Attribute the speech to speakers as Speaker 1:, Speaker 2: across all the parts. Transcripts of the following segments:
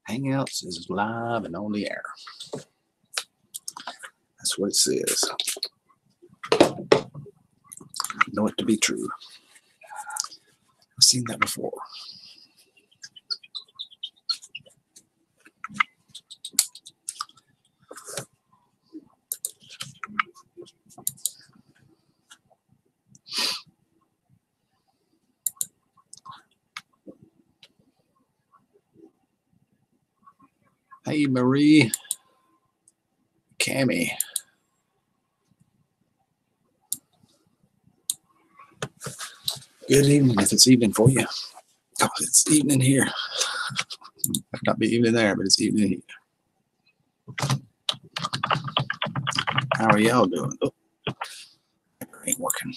Speaker 1: Hangouts is live and on the air. That's what it says. I know it to be true. I've seen that before. Hey, Marie. Cammy. Good evening, if it's evening for you. Oh, it's evening here. Might not be evening there, but it's evening here. How are y'all doing? Oh, it ain't working.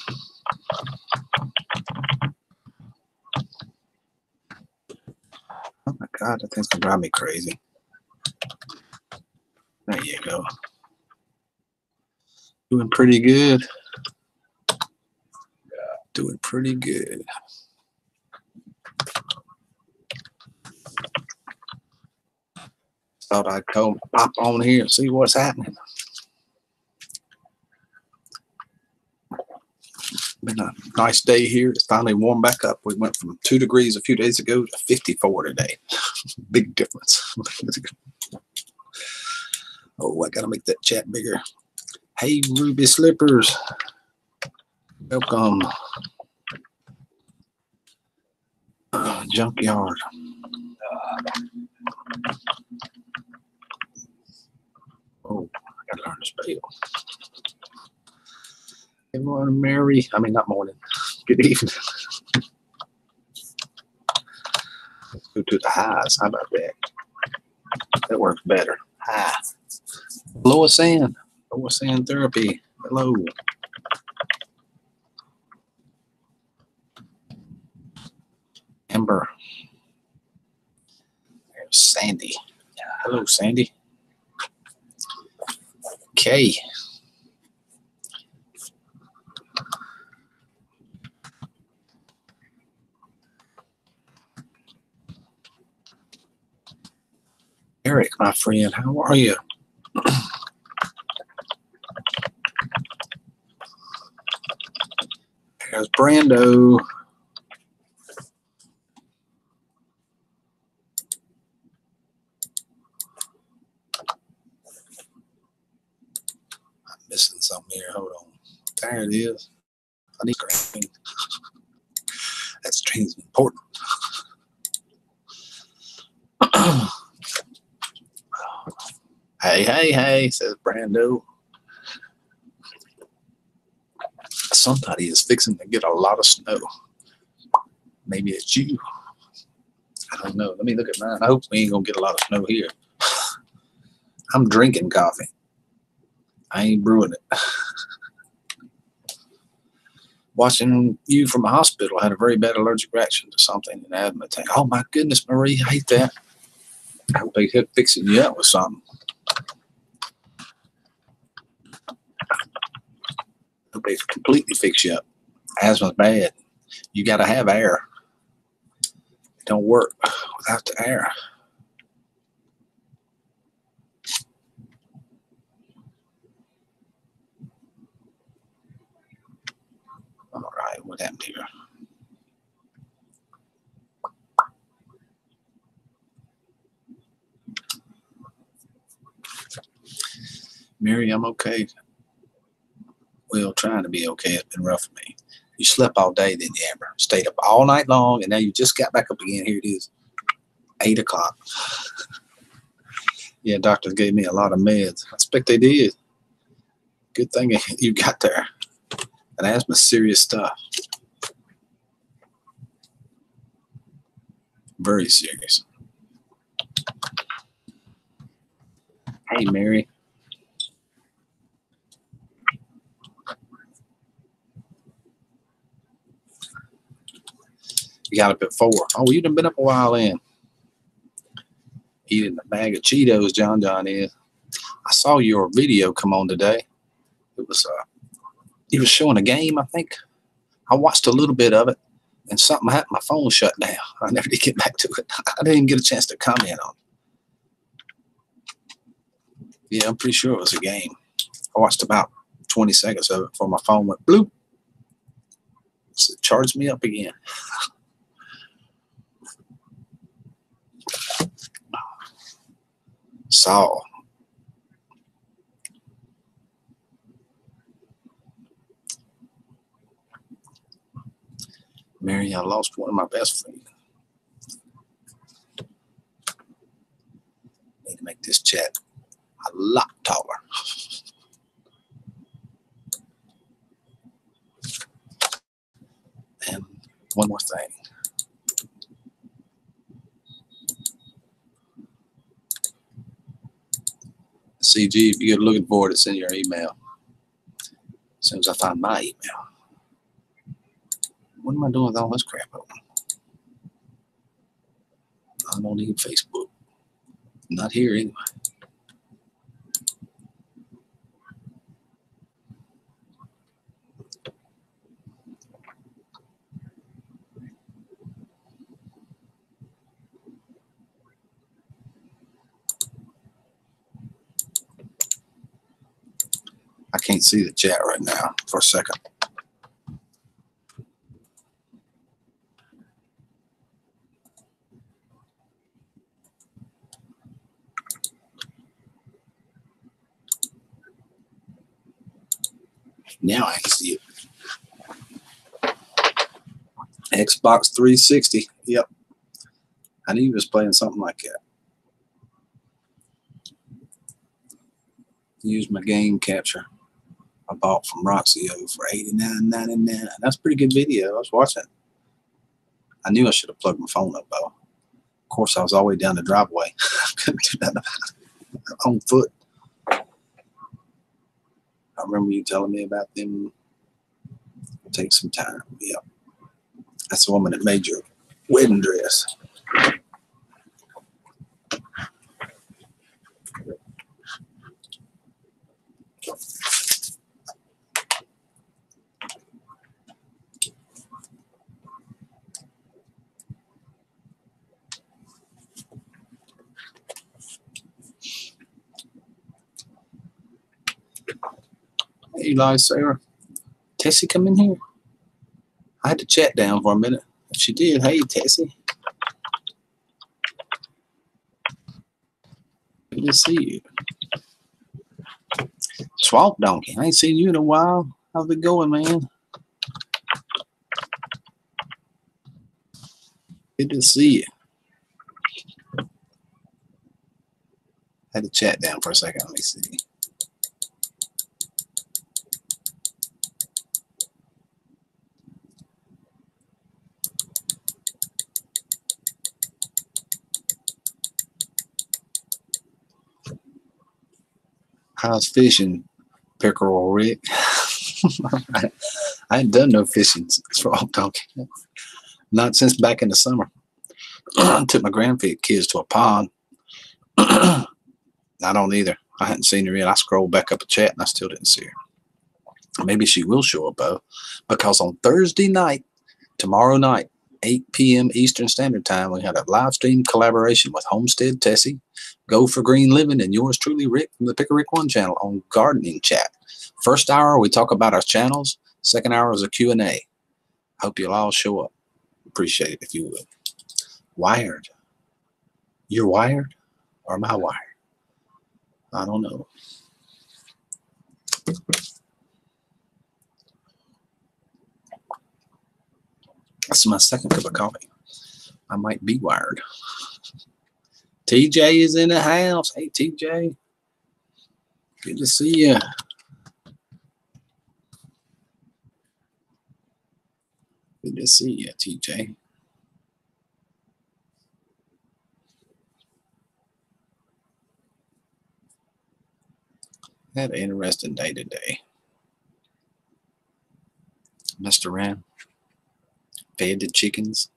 Speaker 1: Oh my God, that thing's gonna drive me crazy. There you go. Doing pretty good. Doing pretty good. Thought I'd come pop on here and see what's happening. Been a nice day here. It's finally warmed back up. We went from 2 degrees a few days ago to 54 today. Big difference. Oh, I gotta make that chat bigger. Hey, Ruby Slippers. Welcome. Junkyard. Oh, I gotta learn to spell. Good morning, Mary. I mean, not morning. Good evening. Let's go to the highs. How about that? That works better. High. Lower sand. Lower sand therapy. Hello. Amber. There's Sandy. Hello, Sandy. Okay. Eric, my friend, how are you? There's Brando. I'm missing something here. Hold on. There it is. I need screen. That screen's important. Hey, says Brando. Somebody is fixing to get a lot of snow. Maybe it's you. I don't know. Let me look at mine. I hope we ain't gonna get a lot of snow here. I'm drinking coffee. I ain't brewing it. Watching you from a hospital, I had a very bad allergic reaction to something in asthma attack. Oh my goodness, Marie, I hate that. I hope they kept fixing you up with something. I hope they completely fix you up. Asthma's bad. You got to have air. It don't work without the air. All right, what happened here? Mary, I'm okay. Well, trying to be okay. It's been rough for me. You slept all day, didn't you, Amber? Stayed up all night long, and now you just got back up again. Here it is, 8 o'clock. Yeah, doctors gave me a lot of meds. I expect they did. Good thing you got there. And asthma's serious stuff. Very serious. Hey, Mary. You got up at 4. Oh, you done been up a while in. Eating a bag of Cheetos, John is. I saw your video come on today. It was he was showing a game, I think. I watched a little bit of it, and something happened. My phone shut down. I never did get back to it. I didn't even get a chance to comment on it. Yeah, I'm pretty sure it was a game. I watched about 20 seconds of it before my phone went bloop. So it charged me up again. Saul. Mary, I lost one of my best friends. Need to make this chat a lot taller. And one more thing. CG, if you're looking for it, it's in your email. As soon as I find my email. What am I doing with all this crap open? I don't need Facebook. Not here anyway. I can't see the chat right now for a second. Now I can see it. Xbox 360. Yep. I knew he was playing something like that. Use my game capture I bought from Roxio for $89.99. That's a pretty good video. I was watching it. I knew I should have plugged my phone up though. Of course, I was all the way down the driveway. I couldn't do that on foot. I remember you telling me about them. It'll take some time. Yep. That's the woman that made your wedding dress. Hey, Eli, Sarah. Tessie come in here? I had to chat down for a minute. She did. Hey, Tessie. Good to see you. Swamp Donkey. I ain't seen you in a while. How's it going, man? Good to see you. Had to chat down for a second. Let me see. How's fishing, Pickerel Rick? I ain't done no fishing, Swamp Donkey. Not since back in the summer. I took my grandkids to a pond. I don't either. I hadn't seen her yet. I scrolled back up a chat and I still didn't see her. Maybe she will show up though, because on Thursday night, tomorrow night, 8 p.m. Eastern Standard Time, we had a live stream collaboration with Homestead Tessie, Go for Green Living, and yours truly, Rick, from the Pick a Rick One channel on gardening chat. First hour, we talk about our channels. Second hour is a Q&A. Hope you'll all show up. Appreciate it if you would. Wired. You're wired? Or am I wired? I don't know. That's my second cup of coffee. I might be wired. TJ is in the house. Hey, TJ. Good to see you. Good to see you, TJ. Had an interesting day today. Messed around. Fed the chickens.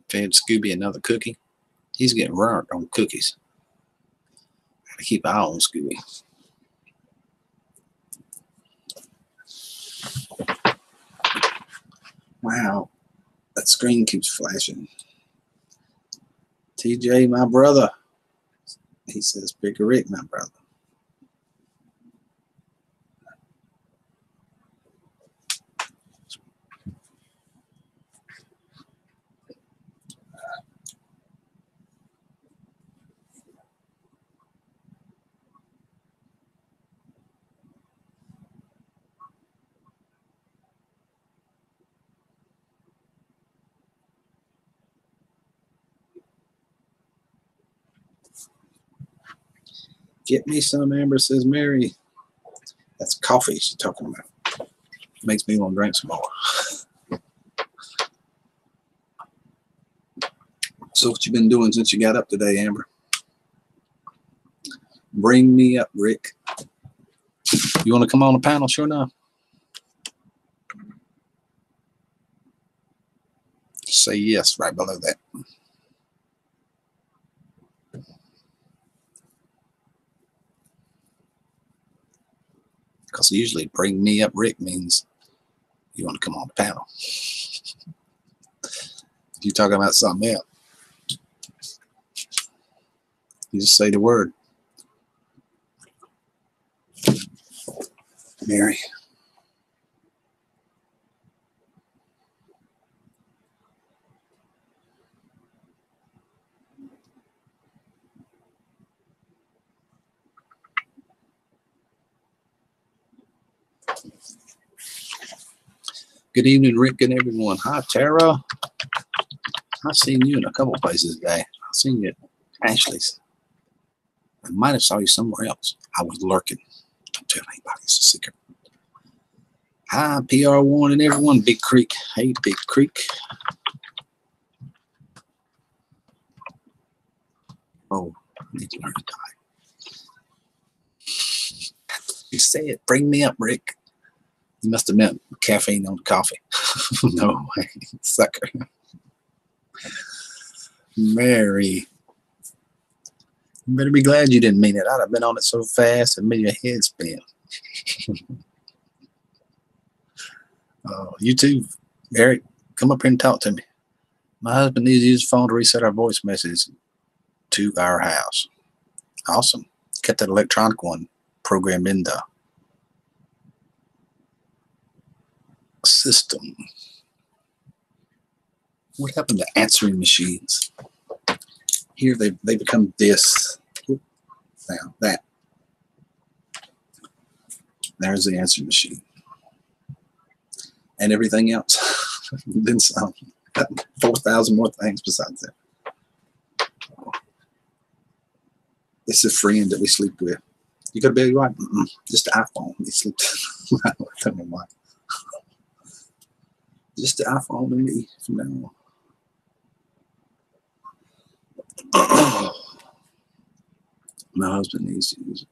Speaker 1: Fed Scooby another cookie. He's getting burnt on cookies. Gotta keep an eye on Scooby. Wow. That screen keeps flashing. TJ, my brother. He says, pick a Rick, my brother. Get me some, Amber, says Mary. That's coffee she's talking about. Makes me want to drink some more. So what you been doing since you got up today, Amber? Bring me up, Rick. You want to come on the panel? Sure enough. Say yes right below that. Because usually bring me up, Rick, means you want to come on the panel. If you're talking about something else, you just say the word. Mary. Good evening, Rick and everyone. Hi, Tara. I've seen you in a couple places today. I've seen you at Ashley's. I might have saw you somewhere else. I was lurking. Don't tell anybody. It's a secret. Hi, PR1 and everyone. Big Creek. Hey, Big Creek. Oh, I need to learn to die. You say it. Bring me up, Rick. You must have meant caffeine on the coffee. No way, sucker. Mary. You better be glad you didn't mean it. I'd have been on it so fast and made your head spin. You too, Eric. Come up here and talk to me. My husband needs to use his phone to reset our voice message to our house. Awesome. Get that electronic one programmed in the system. What happened to answering machines? Here they become this. Now that. There's the answering machine. And everything else. Then some. 4,000 more things besides that. It's a friend that we sleep with. You got a baby wife? Just the iPhone. We sleep. I don't know why. Just the iPhone and me from now on. My husband needs to use it.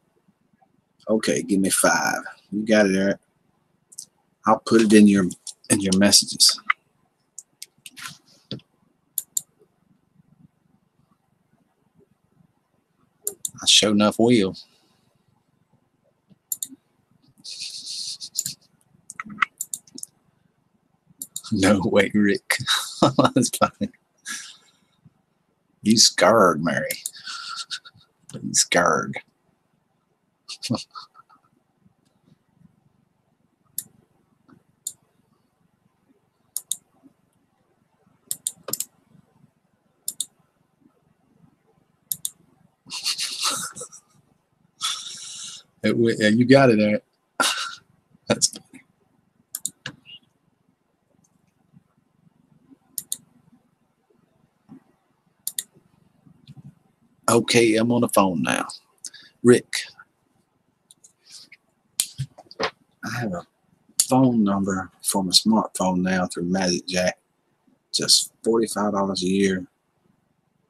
Speaker 1: Okay, give me 5. You got it, Eric. I'll put it in your messages. I sure enough will. No way, Rick. That's funny. You scared, Mary. You scared. Yeah, you got it, Eric. That's funny. Okay, I'm on the phone now. Rick, I have a phone number for my smartphone now through Magic Jack. Just $45 a year,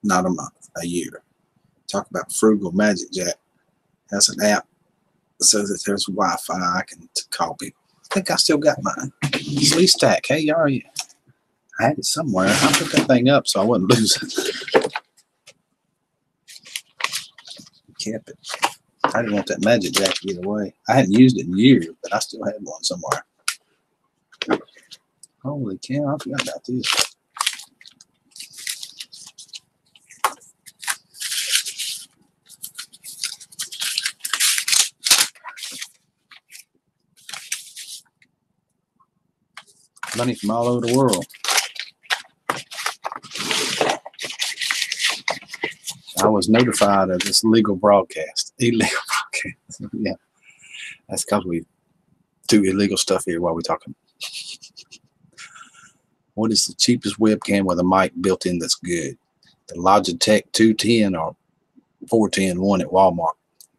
Speaker 1: not a month, a year. Talk about frugal. Magic Jack has an app so that there's Wi-Fi. I can call people. I think I still got mine. Sleeve Stack. Hey, are you? I had it somewhere. I put that thing up so I wouldn't lose it. Kept it. I didn't want that Magic Jack to get away. I hadn't used it in years, but I still had one somewhere. Holy cow, I forgot about this. Money from all over the world. I was notified of this illegal broadcast. Illegal broadcast. Yeah. That's because we do illegal stuff here while we're talking. What is the cheapest webcam with a mic built in that's good? The Logitech 210 or 410 one at Walmart.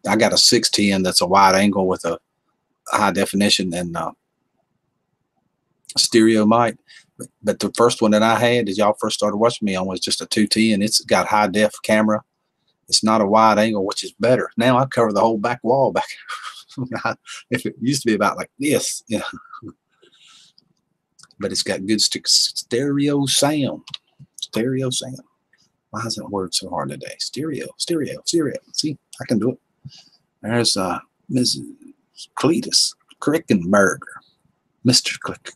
Speaker 1: I got a 610 that's a wide angle with a high definition and stereo mic. But the first one that I had, as y'all first started watching me on, was just a 210. It's got high def camera. It's not a wide angle, which is better. Now I cover the whole back wall back. If it used to be about like this, you know. But it's got good stereo sound. Stereo sound. Why is that word so hard today? Stereo. See, I can do it. There's Mrs. Cletus Krickenberger. Mr. Click.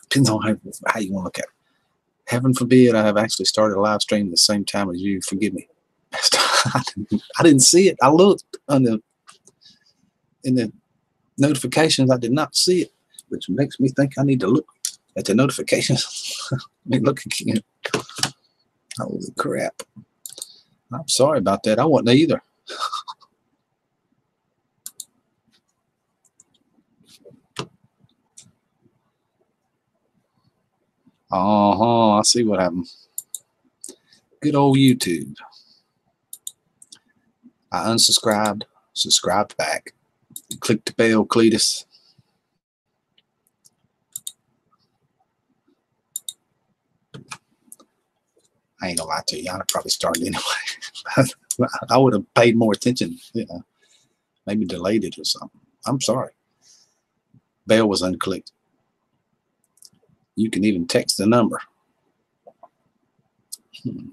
Speaker 1: Depends on how you want to look at it. Heaven forbid I have actually started a live stream the same time as you. Forgive me. I didn't see it. I looked in the notifications. I did not see it, which makes me think I need to look at the notifications. Let me look again. Holy crap. I'm sorry about that. I wasn't either. I see what happened. Good old YouTube. I unsubscribed, subscribed back. Click the bell, Cletus. I ain't gonna lie to you. I'd probably started anyway. I would have paid more attention. You know, maybe delayed it or something. I'm sorry. Bell was unclicked. You can even text the number.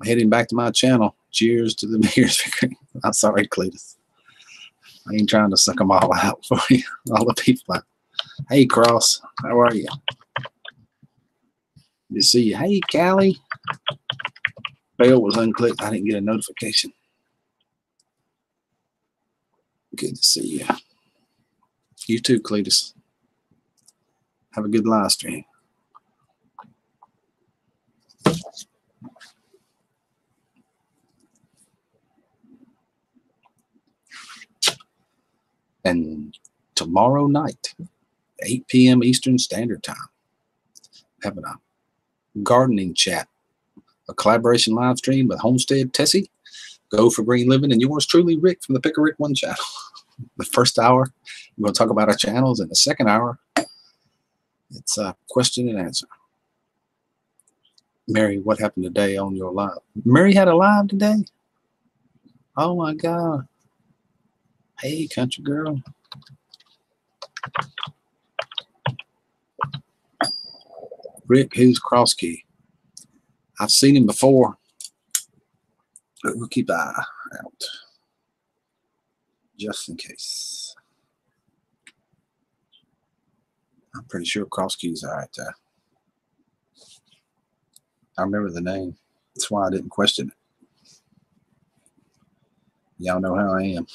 Speaker 1: Heading back to my channel. Cheers to the beers. I'm sorry, Cletus. I ain't trying to suck them all out for you. All the people out. Hey, Cross. How are you? Good to see you. Hey, Callie. Bell was unclicked. I didn't get a notification. Good to see you. You too, Cletus. Have a good live stream. And tomorrow night, 8 p.m. Eastern Standard Time, having a gardening chat, a collaboration live stream with Homestead Tessie, Go for Green Living, and yours truly, Rick, from the Pick a Rick One channel. The first hour, we're going to talk about our channels. And the second hour, it's a question and answer. Mary, what happened today on your live? Mary had a live today? Oh, my God. Hey, country girl. Rick, who's Cross Key? I've seen him before. But we'll keep an eye out. Just in case. I'm pretty sure Cross Key's all right there. I remember the name. That's why I didn't question it. Y'all know how I am.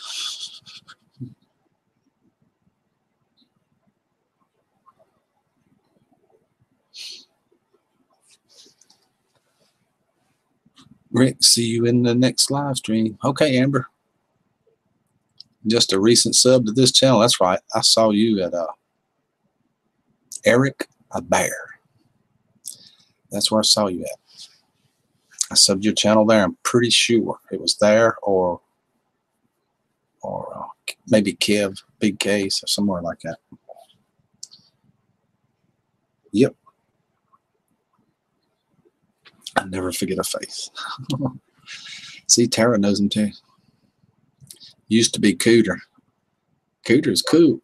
Speaker 1: Rick, see you in the next live stream. Okay, Amber. Just a recent sub to this channel. That's right. I saw you at Eric a Bear. That's where I saw you at. I subbed your channel there. I'm pretty sure it was there or maybe Kev, Big Case, or somewhere like that. Yep. I never forget a face. See, Tara knows him too. Used to be Cooter. Cooter's cool.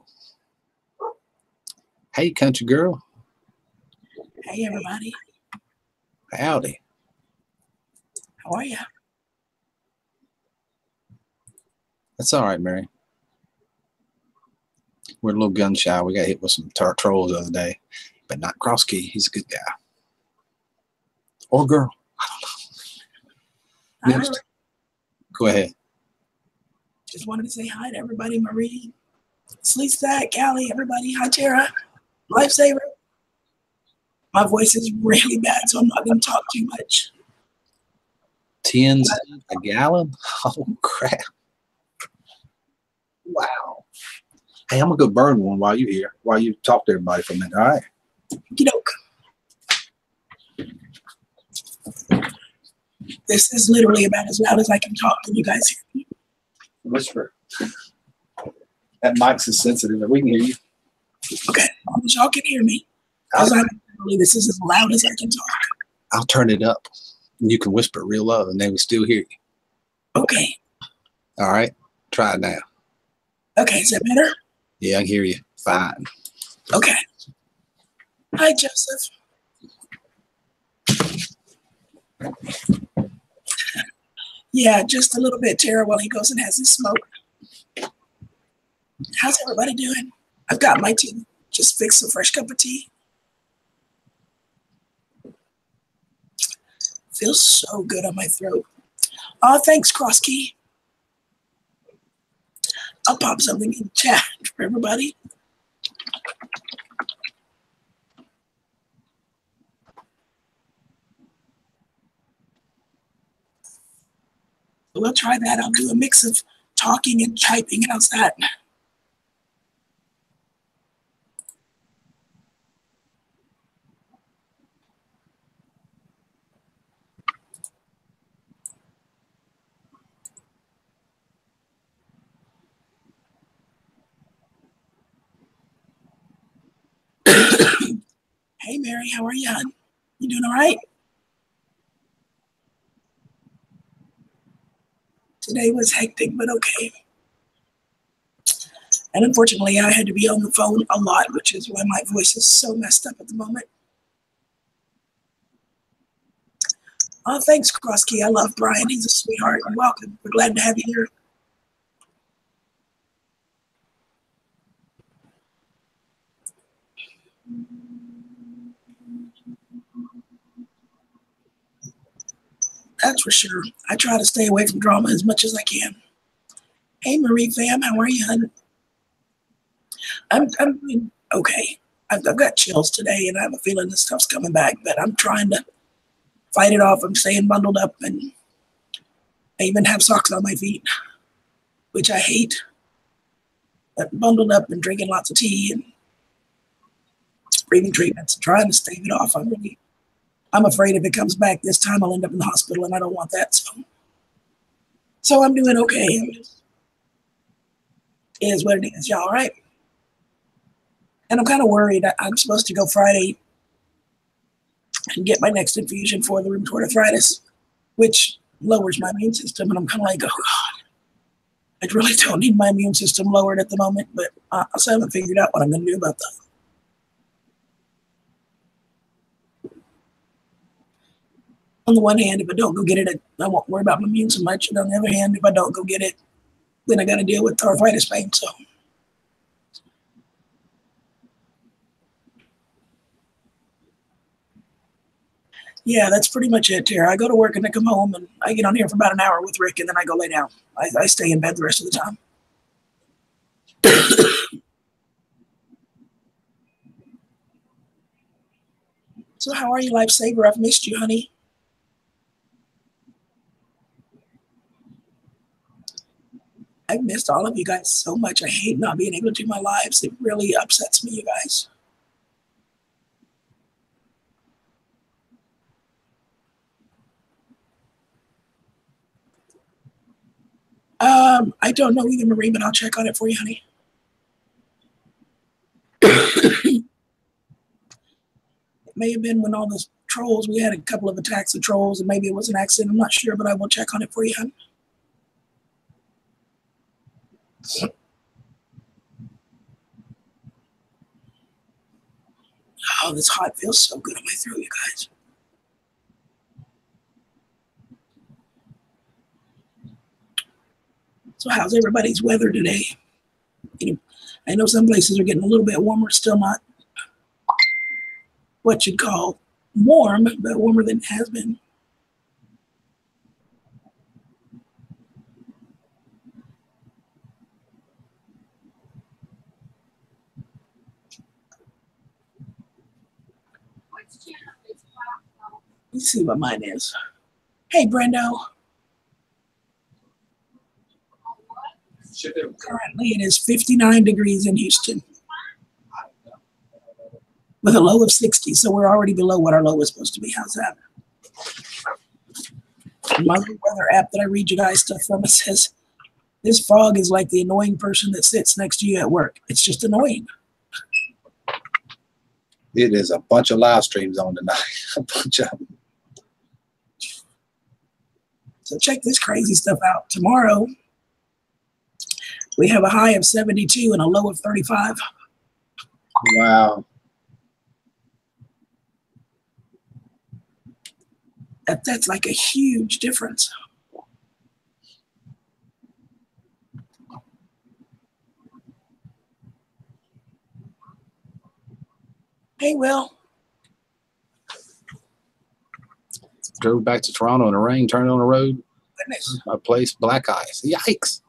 Speaker 1: Hey, country girl.
Speaker 2: Hey, everybody.
Speaker 1: Howdy.
Speaker 2: How are you?
Speaker 1: That's all right, Mary. We're a little gun shy. We got hit with some trolls the other day, but not Cross Key. He's a good guy. Or girl. I don't know. Next. Go ahead.
Speaker 2: Just wanted to say hi to everybody. Marie, Sleet Stack, Callie, everybody. Hi, Tara. Lifesaver. My voice is really bad, so I'm not going to talk too much.
Speaker 1: 10 cents a gallon? Oh, crap. Wow. Hey, I'm going to go burn one while you're here, while you talk to everybody for a minute, all right?
Speaker 2: Okey-doke. This is literally about as loud as I can talk. Can you guys hear me?
Speaker 1: Whisper. That mic's is sensitive. We can hear you.
Speaker 2: Okay, as long as y'all can hear me. Because this is as loud as I can talk.
Speaker 1: I'll turn it up. You can whisper real low, and they will still hear you.
Speaker 2: Okay.
Speaker 1: All right? Try it now.
Speaker 2: Okay, is that better?
Speaker 1: Yeah, I can hear you. Fine.
Speaker 2: Okay. Hi, Joseph. Yeah, just a little bit, Tara, while he goes and has his smoke. How's everybody doing? I've got my tea. Just fixed a fresh cup of tea. Feels so good on my throat. Oh, thanks, Crosskey. I'll pop something in chat for everybody. We'll try that. I'll do a mix of talking and typing. How's that? Hey, Mary, how are you, hon? You doing all right? Today was hectic, but okay. And unfortunately, I had to be on the phone a lot, which is why my voice is so messed up at the moment. Oh, thanks, Crosskey. I love Brian. He's a sweetheart. And welcome. We're glad to have you here. That's for sure. I try to stay away from drama as much as I can. Hey, Marie fam, how are you, hon? I'm doing okay. I've got chills today, and I have a feeling this stuff's coming back, but I'm trying to fight it off. I'm staying bundled up, and I even have socks on my feet, which I hate. But bundled up and drinking lots of tea and breathing treatments, trying to stave it off. I'm afraid if it comes back this time, I'll end up in the hospital, and I don't want that. So I'm doing okay. It is what it is. Y'all all right? And I'm kind of worried. I'm supposed to go Friday and get my next infusion for the rheumatoid arthritis, which lowers my immune system. And I'm kind of like, oh God, I really don't need my immune system lowered at the moment, but I still haven't figured out what I'm going to do about that. On the one hand, if I don't go get it, I won't worry about my immune so much. And on the other hand, if I don't go get it, then I got to deal with arthritis pain. So yeah, that's pretty much it, Tara. I go to work and I come home and I get on here for about an hour with Rick and then I go lay down. I stay in bed the rest of the time. So how are you, Lifesaver? I've missed you, honey. I've missed all of you guys so much. I hate not being able to do my lives. It really upsets me, you guys. I don't know either, Marie, but I'll check on it for you, honey. It may have been when all the trolls, we had a couple of attacks of trolls, and maybe it was an accident. I'm not sure, but I will check on it for you, honey. Oh, this hot feels so good on my throat, you guys. So how's everybody's weather today? I know some places are getting a little bit warmer, still not what you'd call warm, but warmer than it has been. Let's see what mine is. Hey, Brendo. Currently, it is 59 degrees in Houston with a low of 60. So we're already below what our low is supposed to be. How's that? My weather app that I read you guys stuff from, it says this fog is like the annoying person that sits next to you at work. It's just annoying.
Speaker 1: It is a bunch of live streams on tonight. A bunch of them.
Speaker 2: So check this crazy stuff out. Tomorrow, we have a high of 72 and a low of 35.
Speaker 1: Wow.
Speaker 2: That's like a huge difference. Hey, Will.
Speaker 1: Drove back to Toronto in the rain, turned on the road.
Speaker 2: Goodness.
Speaker 1: My place, black ice. Yikes.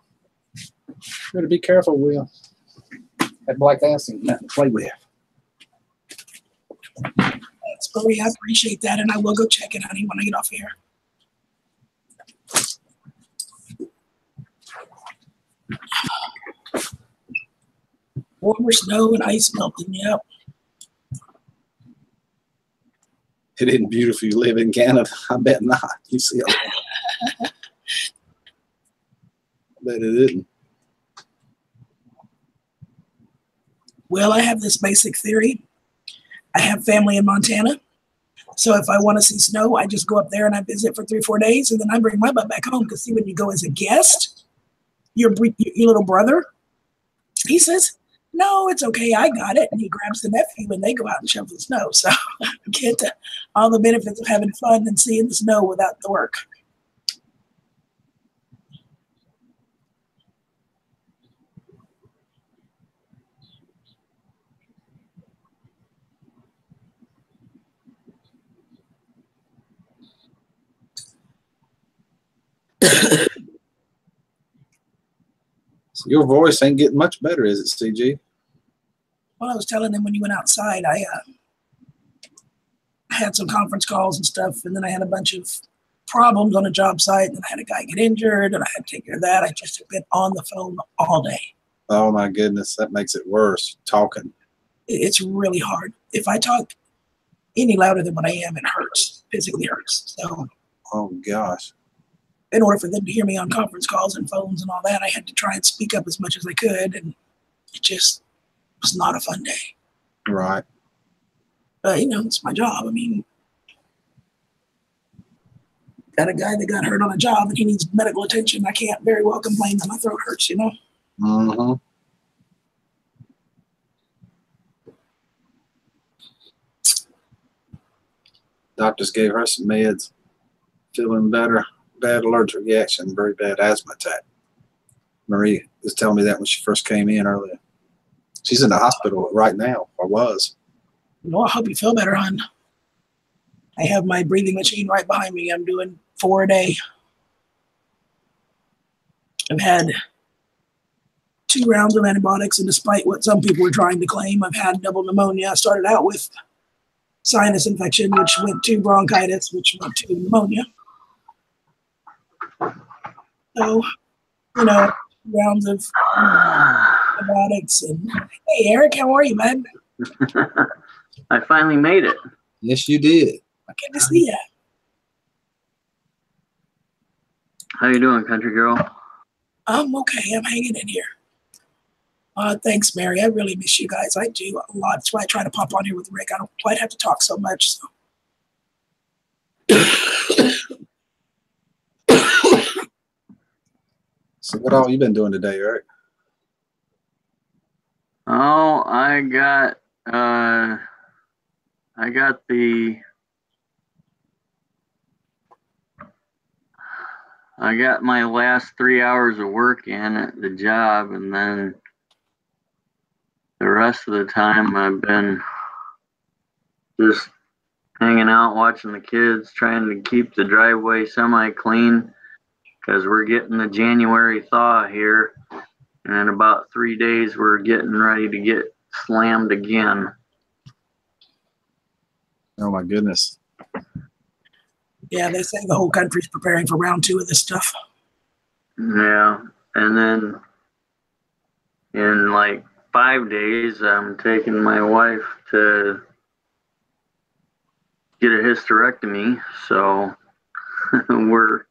Speaker 1: Better be careful, Will. That black ice ain't nothing to play with.
Speaker 2: Thanks, Marie. I appreciate that, and I will go check it, honey, when I get off here. Warmer snow and ice melting, yep.
Speaker 1: It isn't beautiful. You live in Canada. I bet not. You see a lot. I bet it isn't.
Speaker 2: Well, I have this basic theory. I have family in Montana. So if I want to see snow, I just go up there and I visit for 3 or 4 days, and then I bring my butt back home. Because see, when you go as a guest, your little brother, he says, no, it's okay, I got it. And he grabs the nephew and they go out and shovel the snow. So I get all the benefits of having fun and seeing the snow without the work.
Speaker 1: So your voice ain't getting much better, is it, CG?
Speaker 2: Well, I was telling them when you went outside, I had some conference calls and stuff, and then I had a bunch of problems on a job site, and I had a guy get injured, and I had to take care of that. I just have been on the phone all day.
Speaker 1: Oh, my goodness. That makes it worse, talking.
Speaker 2: It's really hard. If I talk any louder than what I am, it hurts, physically hurts. So,
Speaker 1: Oh, gosh.
Speaker 2: in order for them to hear me on conference calls and phones and all that, I had to try and speak up as much as I could, and it just was not a fun day.
Speaker 1: Right.
Speaker 2: But, it's my job. I mean, got a guy that got hurt on a job and he needs medical attention. I can't very well complain that my throat hurts,
Speaker 1: Mm-hmm. Doctors gave her some meds. Feeling better. Bad allergic reaction. Very bad asthma attack. Marie was telling me that when she first came in earlier. She's in the hospital right now, or was.
Speaker 2: I hope you feel better, hon. I have my breathing machine right behind me. I'm doing 4 a day. I've had 2 rounds of antibiotics, and despite what some people were trying to claim, I've had double pneumonia. I started out with sinus infection, which went to bronchitis, which went to pneumonia. So, rounds of antibiotics. And hey, Eric, how are you, man?
Speaker 3: I finally made it.
Speaker 1: Yes, you did.
Speaker 2: Good to see you.
Speaker 3: How you doing, country girl?
Speaker 2: I'm okay. I'm hanging in here. Thanks, Mary. I really miss you guys. I do a lot. That's why I try to pop on here with Rick. I don't quite have to talk so much.
Speaker 1: So what all you been doing today, Eric?
Speaker 3: Oh, I got my last 3 hours of work in at the job, and then the rest of the time I've been just hanging out, watching the kids, trying to keep the driveway semi-clean because we're getting the January thaw here, and in about 3 days we're getting ready to get slammed again.
Speaker 1: Oh my goodness.
Speaker 2: Yeah, they say the whole country's preparing for round 2 of this stuff.
Speaker 3: Yeah, and then in like 5 days, I'm taking my wife to get a hysterectomy. So we're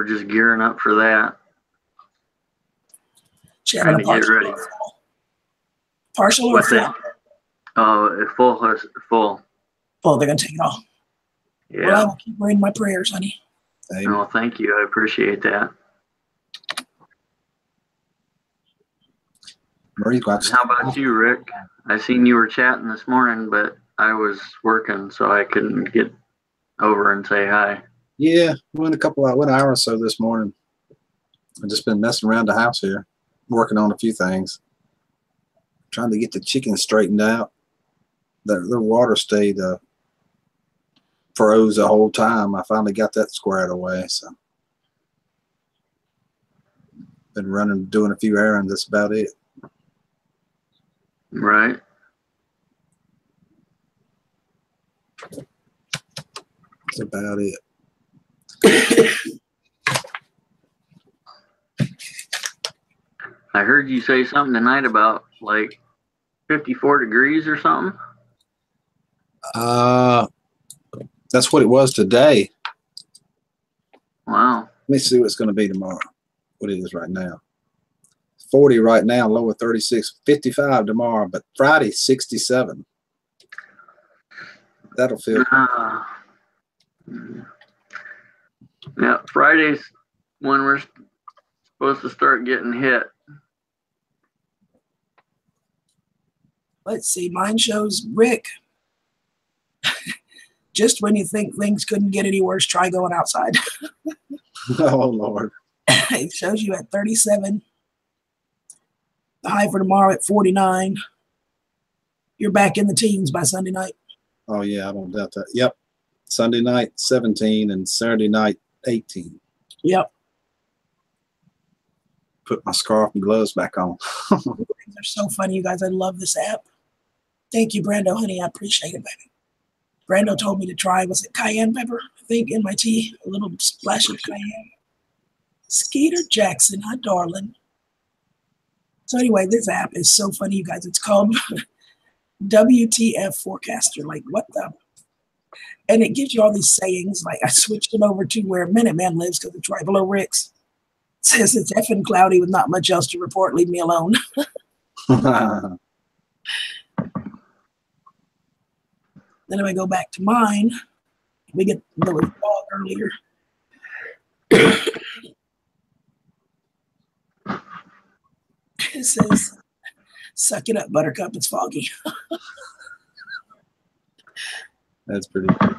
Speaker 3: just gearing up for that.
Speaker 2: She having a
Speaker 3: Trying to get
Speaker 2: partial
Speaker 3: ready.
Speaker 2: or full? Partial or
Speaker 3: What's
Speaker 2: full?
Speaker 3: that? Oh, full.
Speaker 2: Oh, they're gonna take it all.
Speaker 3: Yeah.
Speaker 2: Well, I will keep her in my prayers, honey.
Speaker 3: Well, thank you. I appreciate that. How about you, Rick? I seen you were chatting this morning, but I was working, so I couldn't get over and say hi.
Speaker 1: Yeah, went an hour or so this morning. I've just been messing around the house here, working on a few things, trying to get the chickens straightened out. Their water stayed froze the whole time. I finally got that squared away. So been running, doing a few errands. That's about it.
Speaker 3: Right.
Speaker 1: That's about it.
Speaker 3: I heard you say something tonight about like 54 degrees or something.
Speaker 1: That's what it was today.
Speaker 3: Wow.
Speaker 1: Let me see what it's going to be tomorrow. What it is right now. 40 right now, low of 36, 55 tomorrow, but Friday 67. That'll feel.
Speaker 3: Yeah, Friday's when we're supposed to start getting hit.
Speaker 2: Let's see. Mine shows Rick. Just when you think things couldn't get any worse, try going outside.
Speaker 1: Oh, Lord.
Speaker 2: It shows you at 37. The high for tomorrow at 49. You're back in the teens by Sunday night.
Speaker 1: Oh, yeah, I don't doubt that. Yep. Sunday night, 17, and Saturday night, 18.
Speaker 2: Yep.
Speaker 1: Put my scarf and gloves back on.
Speaker 2: They're so funny, you guys. I love this app. Thank you, Brando, honey. I appreciate it, baby. Brando told me to try, was it cayenne pepper? I think in my tea, a little splash of cayenne. Skeeter Jackson, hi, darling. So anyway, this app is so funny, you guys. It's called WTF Forecaster. Like, what the? And it gives you all these sayings. Like, I switched it over to where Minuteman lives because it's right below Rick's. It says it's effing cloudy with not much else to report. Leave me alone. Then if I go back to mine, we get there was fog earlier. It says, suck it up, Buttercup, it's foggy.
Speaker 1: That's pretty cool.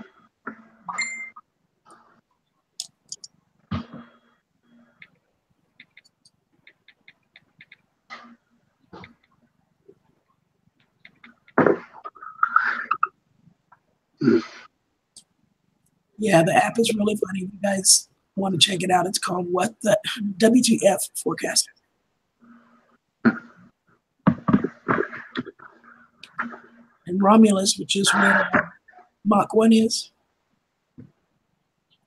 Speaker 2: Yeah, the app is really funny. If you guys want to check it out, it's called what the WTF Forecaster. And Romulus, which is where Mach 1 is.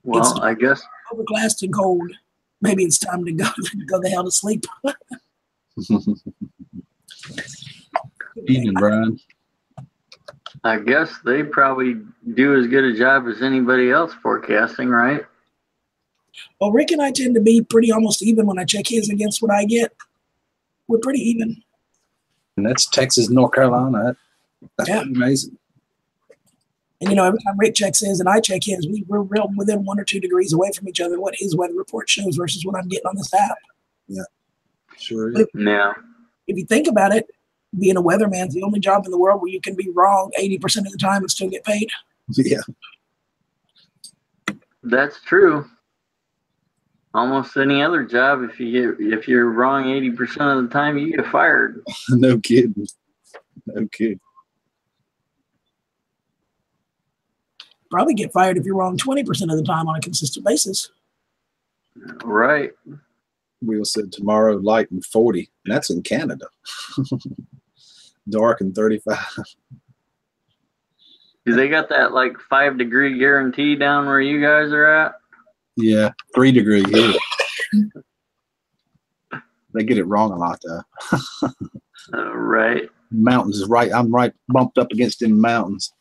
Speaker 3: Well,
Speaker 2: It's
Speaker 3: I guess
Speaker 2: overcast and cold. Maybe it's time to go the hell to sleep.
Speaker 1: Evening, Brian.
Speaker 3: I guess they probably do as good a job as anybody else forecasting, right?
Speaker 2: Well, Rick and I tend to be pretty almost even when I check his against what I get. We're pretty even.
Speaker 1: And that's Texas, North Carolina. That's pretty amazing.
Speaker 2: And, you know, every time Rick checks his and I check his, we're real within 1 or 2 degrees away from each other, what his weather report shows versus what I'm getting on this app.
Speaker 1: Yeah, sure is.
Speaker 2: If you think about it, being a weatherman's the only job in the world where you can be wrong 80% of the time and still get paid.
Speaker 1: Yeah.
Speaker 3: That's true. Almost any other job, if you're wrong 80% of the time, you get fired.
Speaker 1: No kidding. No kidding.
Speaker 2: Probably get fired if you're wrong 20% of the time on a consistent basis.
Speaker 3: Right.
Speaker 1: Will said tomorrow light and 40, and that's in Canada. Dark and 35.
Speaker 3: They got that like 5-degree guarantee down where you guys are at?
Speaker 1: Yeah, 3 degree here. They get it wrong a lot though.
Speaker 3: Right.
Speaker 1: Mountains is right. I'm right bumped up against them mountains.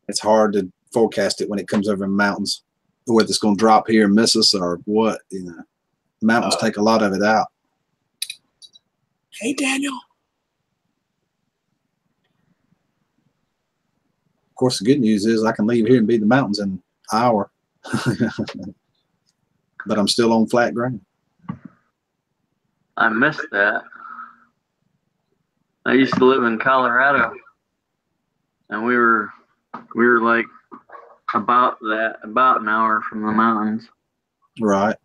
Speaker 1: It's hard to forecast it when it comes over in mountains, whether it's going to drop here and miss us or what. You know, mountains take a lot of it out.
Speaker 2: Hey, Daniel.
Speaker 1: Of course, the good news is I can leave here and be in the mountains in an hour, but I'm still on flat ground.
Speaker 3: I missed that. I used to live in Colorado, and we were like about an hour from the mountains.
Speaker 1: Right.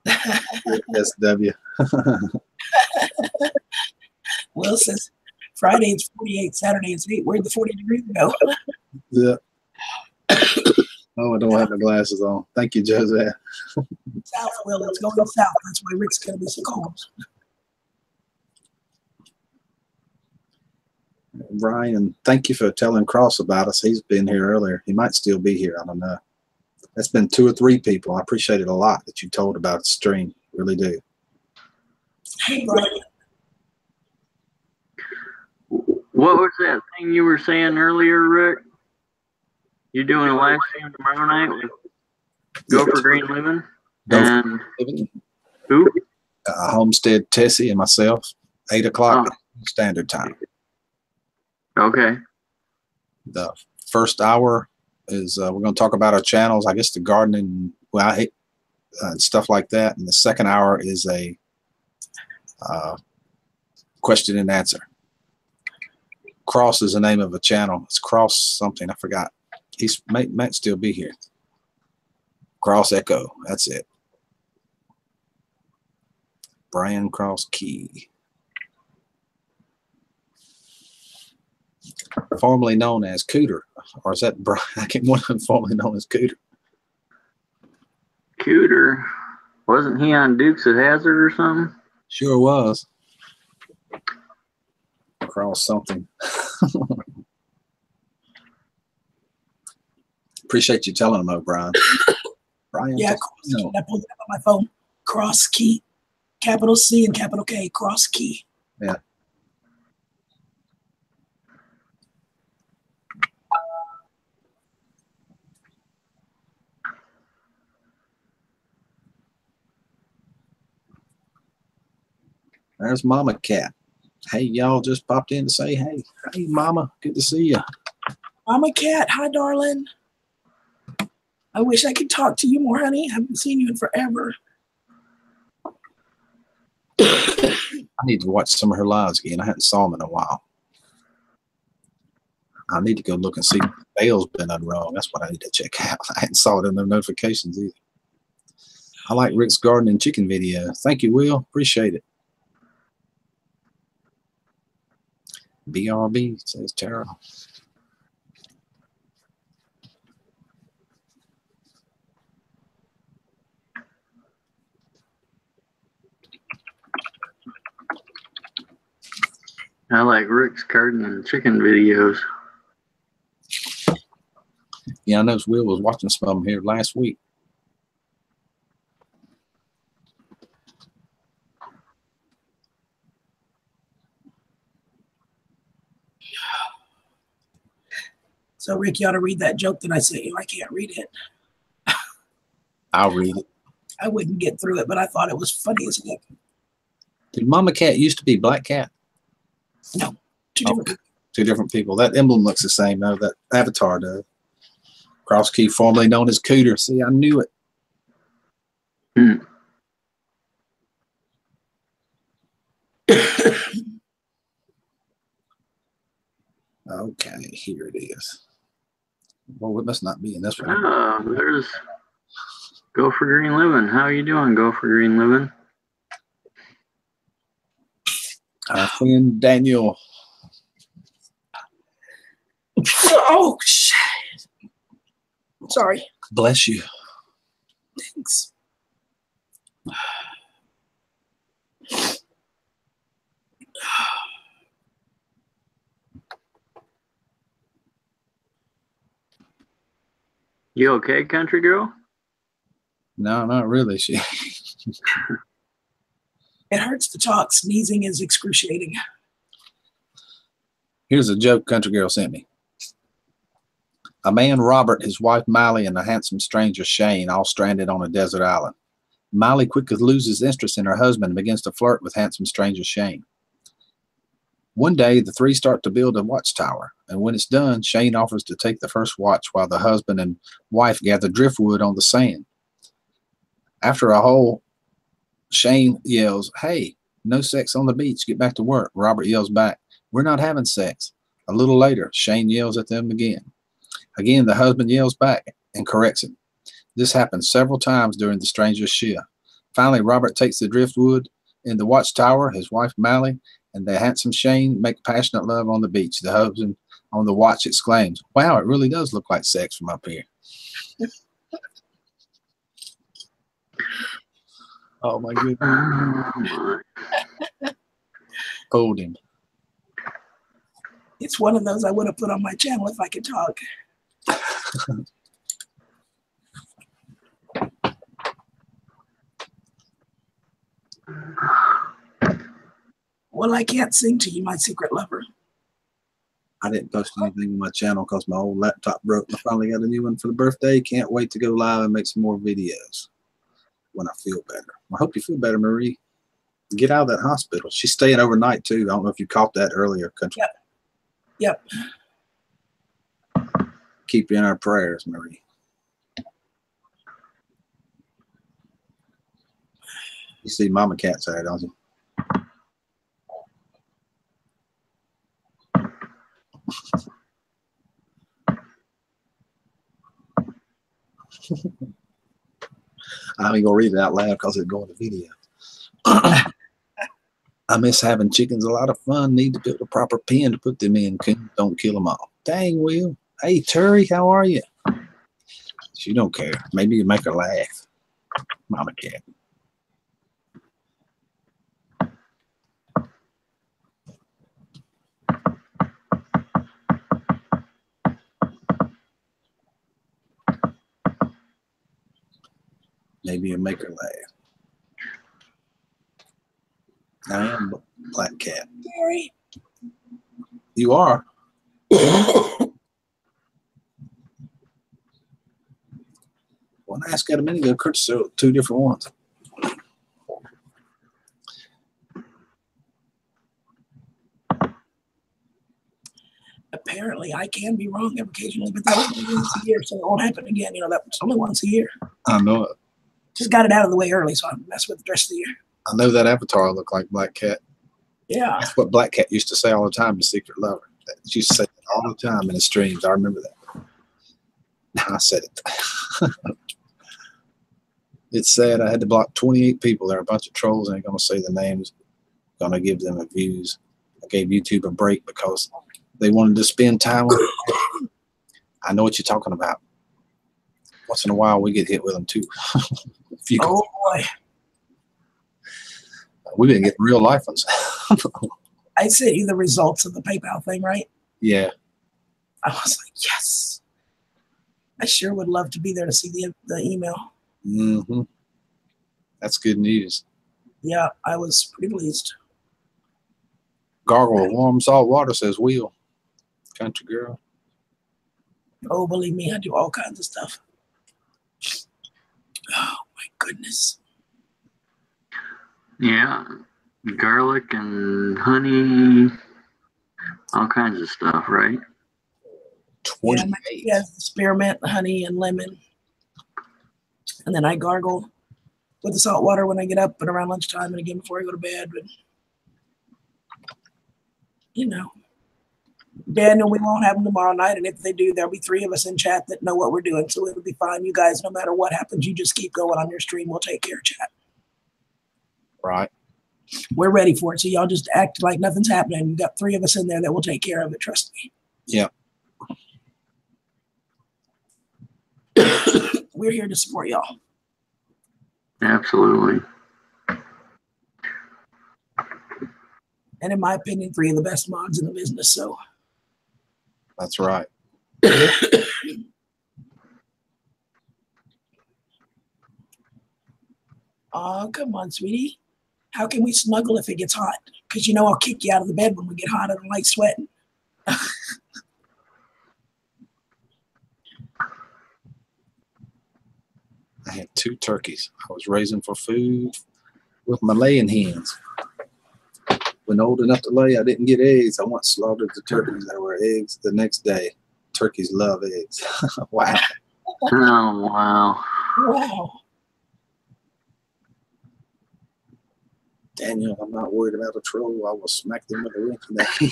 Speaker 1: SW.
Speaker 2: Will says Friday it's 48, Saturday it's 8. Where'd the 40 degrees go?
Speaker 1: Yeah. Oh, I don't have my glasses on. Thank you, Jose.
Speaker 2: South, Will. It's going south. That's why Rick's going to be so cold.
Speaker 1: Brian, thank you for telling Cross about us. He's been here earlier. He might still be here. I don't know. That's been 2 or 3 people. I appreciate it a lot that you told about the stream. Really do.
Speaker 2: Hey, Brian.
Speaker 3: What was that thing you were saying earlier, Rick? You doing a live stream tomorrow night with Go for Green Living? And who?
Speaker 1: Homestead Tessie and myself, 8 o'clock standard time.
Speaker 3: Okay.
Speaker 1: The first hour is we're going to talk about our channels, I guess the gardening, stuff like that. And the second hour is a question and answer. Cross is the name of a channel. It's Cross something. I forgot. He might still be here. Cross Echo. That's it. Brian Cross Key. Formerly known as Cooter. Or is that Brian? I can't remember. Formerly known as Cooter.
Speaker 3: Cooter? Wasn't he on Dukes of Hazzard or something?
Speaker 1: Sure was. Cross something. Appreciate you telling them, Brian. Brian,
Speaker 2: yeah, I pulled it up on my phone. Cross Key, capital C and capital K. Cross Key.
Speaker 1: Yeah. There's Mama Cat. Hey, y'all just popped in to say hey. Hey, Mama. Good to see you.
Speaker 2: Mama Cat. Hi, darling. I wish I could talk to you more, honey. I haven't seen you in forever.
Speaker 1: I need to watch some of her lives again. I hadn't saw them in a while. I need to go look and see if the bell's been unrung. That's what I need to check out. I hadn't saw it in the notifications either. I like Rick's garden and chicken video. Thank you, Will. Appreciate it. BRB, says Tara.
Speaker 3: I like Rick's garden and chicken videos.
Speaker 1: Yeah, I know Will was watching some of them here last week.
Speaker 2: So, Rick, you ought to read that joke that I sent you. I can't read it.
Speaker 1: I'll read it.
Speaker 2: I wouldn't get through it, but I thought it was funny as heck.
Speaker 1: Did Mama Cat used to be Black Cat?
Speaker 2: No, two different people.
Speaker 1: That emblem looks the same, though. That avatar does. Cross Key, formerly known as Cooter. See, I knew it. Okay, here it is. Well, it must not be in this one.
Speaker 3: Oh, there's Go for Green Living. How are you doing, Go for Green Living?
Speaker 1: Our friend Daniel.
Speaker 2: Oh, shit. Sorry.
Speaker 1: Bless you.
Speaker 2: Thanks.
Speaker 3: You okay, country girl?
Speaker 1: No, not really. She.
Speaker 2: It hurts to talk. Sneezing is excruciating.
Speaker 1: Here's a joke country girl sent me. A man, Robert, his wife, Miley, and a handsome stranger, Shane, all stranded on a desert island. Miley quickly loses interest in her husband and begins to flirt with handsome stranger Shane. One day, the three start to build a watchtower, and when it's done, Shane offers to take the first watch while the husband and wife gather driftwood on the sand. After a hole, Shane yells, "Hey, no sex on the beach, get back to work." Robert yells back, "We're not having sex." A little later, Shane yells at them again. Again, the husband yells back and corrects him. This happens several times during the stranger's shift. Finally, Robert takes the driftwood in the watchtower. His wife, Miley, and the handsome Shane make passionate love on the beach. The husband on the watch exclaims, "Wow, it really does look like sex from up here." Oh my goodness. Pulled him.
Speaker 2: It's one of those I would have put on my channel if I could talk. Well, I can't sing to you, my secret lover.
Speaker 1: I didn't post anything on my channel because my old laptop broke. I finally got a new one for the birthday. Can't wait to go live and make some more videos when I feel better. I hope you feel better, Marie. Get out of that hospital. She's staying overnight, too. I don't know if you caught that earlier. Country.
Speaker 2: Yep.
Speaker 1: Keep you in our prayers, Marie. You see Mama Cat's there, don't you? I ain't gonna read it out loud because it's going to video. I miss having chickens. A lot of fun. Need to build a proper pen to put them in. Don't kill them all. Dang, Will. Hey, Terry, how are you? She don't care. Maybe you make her laugh. Mama Cat. Maybe you make her laugh. I am Black Cat.
Speaker 2: Gary.
Speaker 1: You are. When I asked that a minute ago, Kurt said two different ones.
Speaker 2: Apparently, I can be wrong occasionally, but that was only once a year, so it won't happen again. You know, that was only once a year.
Speaker 1: I know it.
Speaker 2: Just got it out of the way early, so I don't mess with it the rest of the year.
Speaker 1: I know that avatar looked like Black Cat.
Speaker 2: Yeah.
Speaker 1: That's what Black Cat used to say all the time to Secret Lover. She used to say that all the time in his streams. I remember that. I said it. It's sad. I had to block 28 people. They're a bunch of trolls. I ain't going to say the names. Going to give them a views. I gave YouTube a break because they wanted to spend time with it. I know what you're talking about. Once in a while, we get hit with them too.
Speaker 2: Oh boy.
Speaker 1: We've been getting real life ones.
Speaker 2: I sent you the results of the PayPal thing, right?
Speaker 1: Yeah.
Speaker 2: I was like, yes. I sure would love to be there to see the email.
Speaker 1: Mm-hmm. That's good news.
Speaker 2: Yeah, I was pretty pleased.
Speaker 1: Gargle of warm salt water, says Will. Country girl.
Speaker 2: Oh, believe me, I do all kinds of stuff. Oh my goodness.
Speaker 3: Yeah, garlic and honey, all kinds of stuff, right?
Speaker 1: 28.
Speaker 2: Yeah, spearmint, honey, and lemon. And then I gargle with the salt water when I get up and around lunchtime and again before I go to bed. But, you know, Daniel, we won't have them tomorrow night. And if they do, there'll be 3 of us in chat that know what we're doing. So it'll be fine. You guys, no matter what happens, you just keep going on your stream. We'll take care of chat.
Speaker 1: Right.
Speaker 2: We're ready for it. So y'all just act like nothing's happening. You've got 3 of us in there that will take care of it. Trust me.
Speaker 1: Yeah.
Speaker 2: We're here to support y'all.
Speaker 3: Absolutely.
Speaker 2: And in my opinion, 3 of the best mods in the business. So
Speaker 1: That's right.
Speaker 2: Oh, come on, sweetie. How can we snuggle if it gets hot? Because you know I'll kick you out of the bed when we get hot. I don't like sweating.
Speaker 1: I had 2 turkeys. I was raising for food with my laying hens. When old enough to lay, I didn't get eggs. I once slaughtered the turkeys that were eggs the next day. Turkeys love eggs. Wow.
Speaker 3: Oh, wow.
Speaker 2: Wow.
Speaker 1: Daniel, I'm not worried about a troll. I will smack them with a wrench today.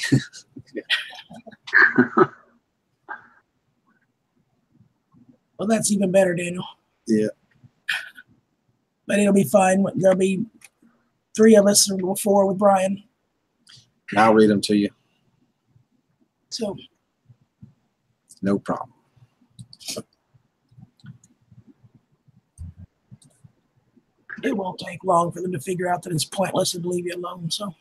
Speaker 2: Well, that's even better, Daniel.
Speaker 1: Yeah.
Speaker 2: But it'll be fine. There'll be 3 of us or 4 with Brian.
Speaker 1: I'll read them to you.
Speaker 2: So
Speaker 1: no problem.
Speaker 2: It won't take long for them to figure out that it's pointless and leave you alone.
Speaker 1: So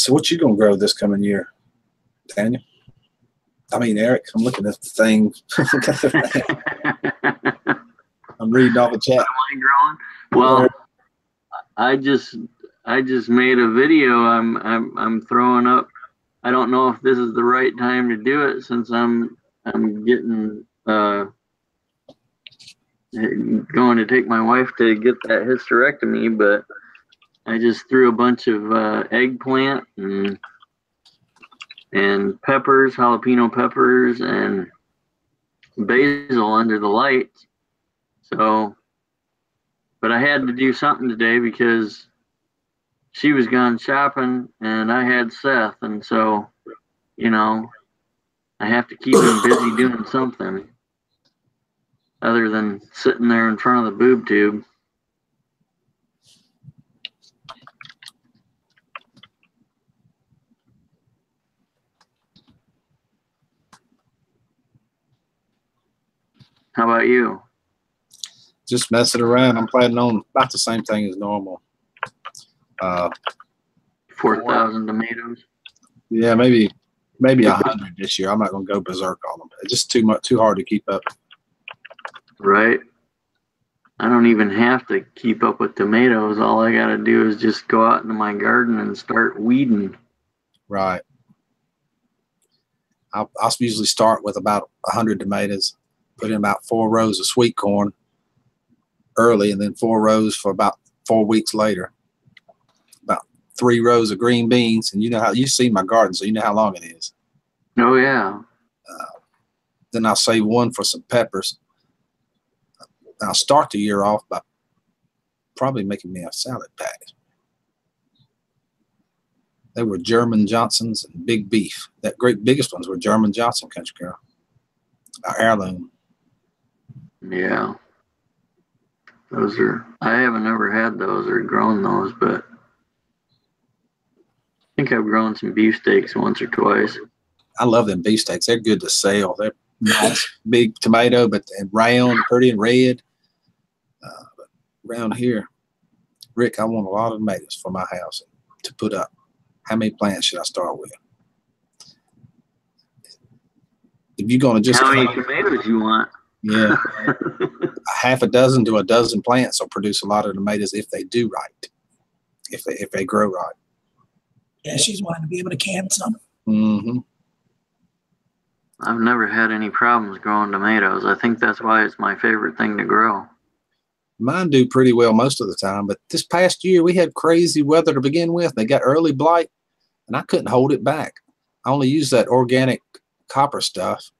Speaker 1: what you gonna grow this coming year, Daniel? I mean, Eric, I'm looking at the thing. I'm reading off the chat.
Speaker 3: Am I growing? Well, I just made a video. I'm throwing up. I don't know if this is the right time to do it since I'm getting going to take my wife to get that hysterectomy, but I just threw a bunch of eggplant and peppers, jalapeno peppers, and basil under the lights. So, but I had to do something today because she was gone shopping and I had Seth, and so, you know, I have to keep him busy doing something other than sitting there in front of the boob tube. How about you?
Speaker 1: Just messing around. I'm planning on about the same thing as normal.
Speaker 3: 4,000 tomatoes.
Speaker 1: Yeah, maybe 100 this year. I'm not gonna go berserk on them. It's just too hard to keep up.
Speaker 3: Right. I don't even have to keep up with tomatoes. All I got to do is just go out into my garden and start weeding.
Speaker 1: Right. I'll usually start with about 100 tomatoes, put in about 4 rows of sweet corn early, and then 4 rows for about 4 weeks later. About 3 rows of green beans, and you know how you see my garden, so you know how long it is.
Speaker 3: Oh yeah.
Speaker 1: Then I'll save 1 for some peppers. I'll start the year off by probably making me a salad pack. They were German Johnsons and big beef. That biggest ones were German Johnson Country Girl, our heirloom.
Speaker 3: Yeah. Those are, I haven't ever had those or grown those, but I think I've grown some beefsteaks once or twice.
Speaker 1: I love them beefsteaks. They're good to sell. They're nice, big tomato, but they're round, pretty, and red. But around here, Rick, I want a lot of tomatoes for my house to put up. How many plants should I start with? If you're going to just...
Speaker 3: How many tomatoes you want?
Speaker 1: Yeah. Half a dozen to a dozen plants will produce a lot of tomatoes if they do right. If they grow right.
Speaker 2: Yeah, she's wanting to be able to can some.
Speaker 1: Mm-hmm.
Speaker 3: I've never had any problems growing tomatoes. I think that's why it's my favorite thing to grow.
Speaker 1: Mine do pretty well most of the time, but this past year we had crazy weather to begin with. They got early blight, and I couldn't hold it back. I only used that organic copper stuff,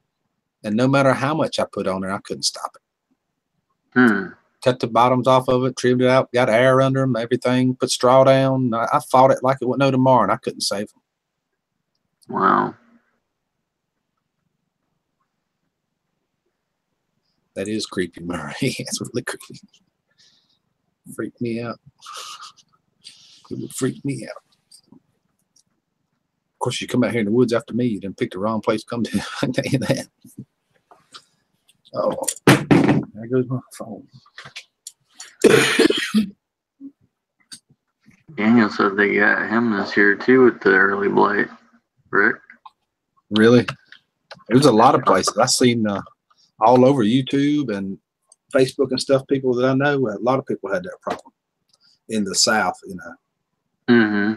Speaker 1: and no matter how much I put on there, I couldn't stop it. Cut the bottoms off of it, trimmed it out, got air under them, everything, put straw down. I fought it like it wasn't no tomorrow, and I couldn't save them.
Speaker 3: Wow.
Speaker 1: That is creepy, Murray. It's really creepy. Freak me out. It would freak me out. Of course, you come out here in the woods after me, you didn't pick the wrong place to come to. I can tell you that. Oh, there goes my phone.
Speaker 3: Daniel said they got him this year too with the early blight. Rick?
Speaker 1: Really? There's a lot of places I've seen all over YouTube and Facebook and stuff. People that I know, a lot of people had that problem in the South, you know.
Speaker 3: Mm-hmm.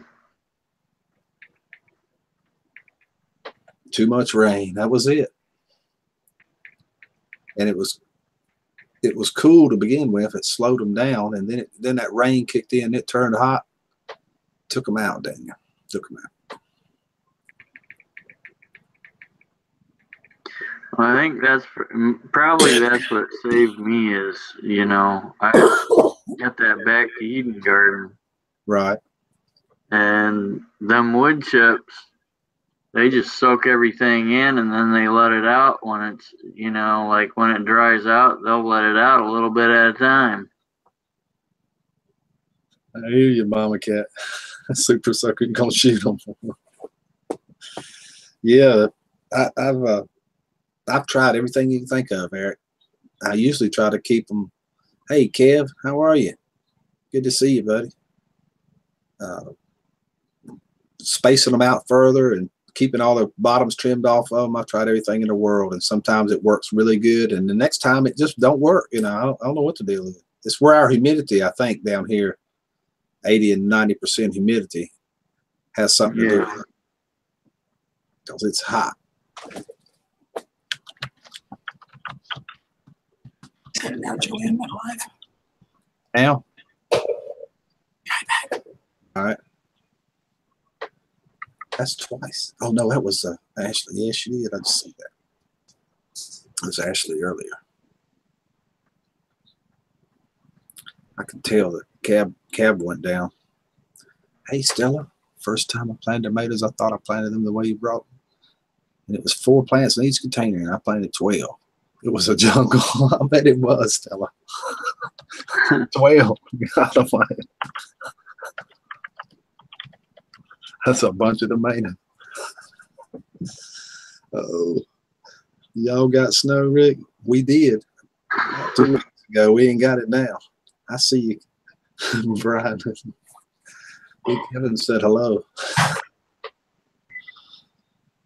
Speaker 1: Too much rain. That was it. And it was cool to begin with. It slowed them down, and then that rain kicked in. It turned hot. Took them out, dang it. Took them out.
Speaker 3: Well, I think probably that's what saved me is, you know, I got that back to Eden garden.
Speaker 1: Right.
Speaker 3: And them wood chips, they just soak everything in, and then they let it out when it's, you know, like when it dries out, they'll let it out a little bit at a time.
Speaker 1: I hear you, Mama Cat. Super sucker, gonna shoot them. Yeah, I've tried everything you can think of, Eric. I usually try to keep them. Hey, Kev, how are you? Good to see you, buddy. Spacing them out further and keeping all the bottoms trimmed off of them. I've tried everything in the world, and sometimes it works really good, and the next time it just don't work. You know, I don't know what to do with it. It's where our humidity, I think, down here, 80 and 90% humidity, has something to do with it, because it's hot.
Speaker 2: Now, Joanne, my live.
Speaker 1: Now? All right. That's twice. Oh, no, that was Ashley. Yeah, she did. I just see that. It was Ashley earlier. I could tell the cab went down. Hey, Stella, first time I planted tomatoes, I thought I planted them the way you brought them. And it was 4 plants in each container, and I planted 12. It was a jungle. I bet it was, Stella. 12. God almighty. That's a bunch of tomatoes. Oh, y'all got snow, Rick? We did. 2 weeks ago. We ain't got it now. I see you, Brian. Big Kevin said hello.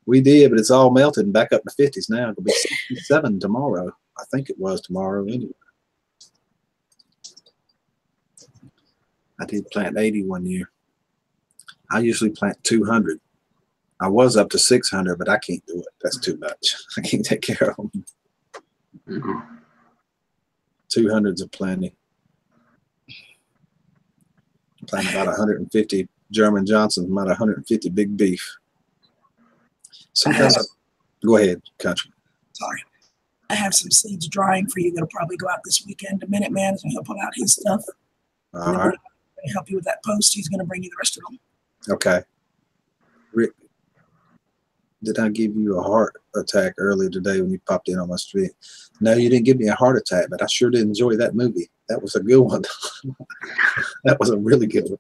Speaker 1: We did, but it's all melted and back up to 50s now. It'll be 67 tomorrow. I think it was tomorrow anyway. I did plant 80 one year. I usually plant 200. I was up to 600, but I can't do it. That's too much. I can't take care of them.
Speaker 3: Mm-hmm.
Speaker 1: 200's a plenty. Plant about 150 German Johnsons, about 150 big beef. Sometimes go ahead, country.
Speaker 2: Sorry. I have some seeds drying for you that'll probably go out this weekend to Minuteman, and he'll pull out his stuff.
Speaker 1: All right.
Speaker 2: To help you with that post, he's going to bring you the rest of them.
Speaker 1: Okay. Rick, did I give you a heart attack earlier today when you popped in on my street? No, you didn't give me a heart attack, but I sure did enjoy that movie. That was a good one. That was a really good one.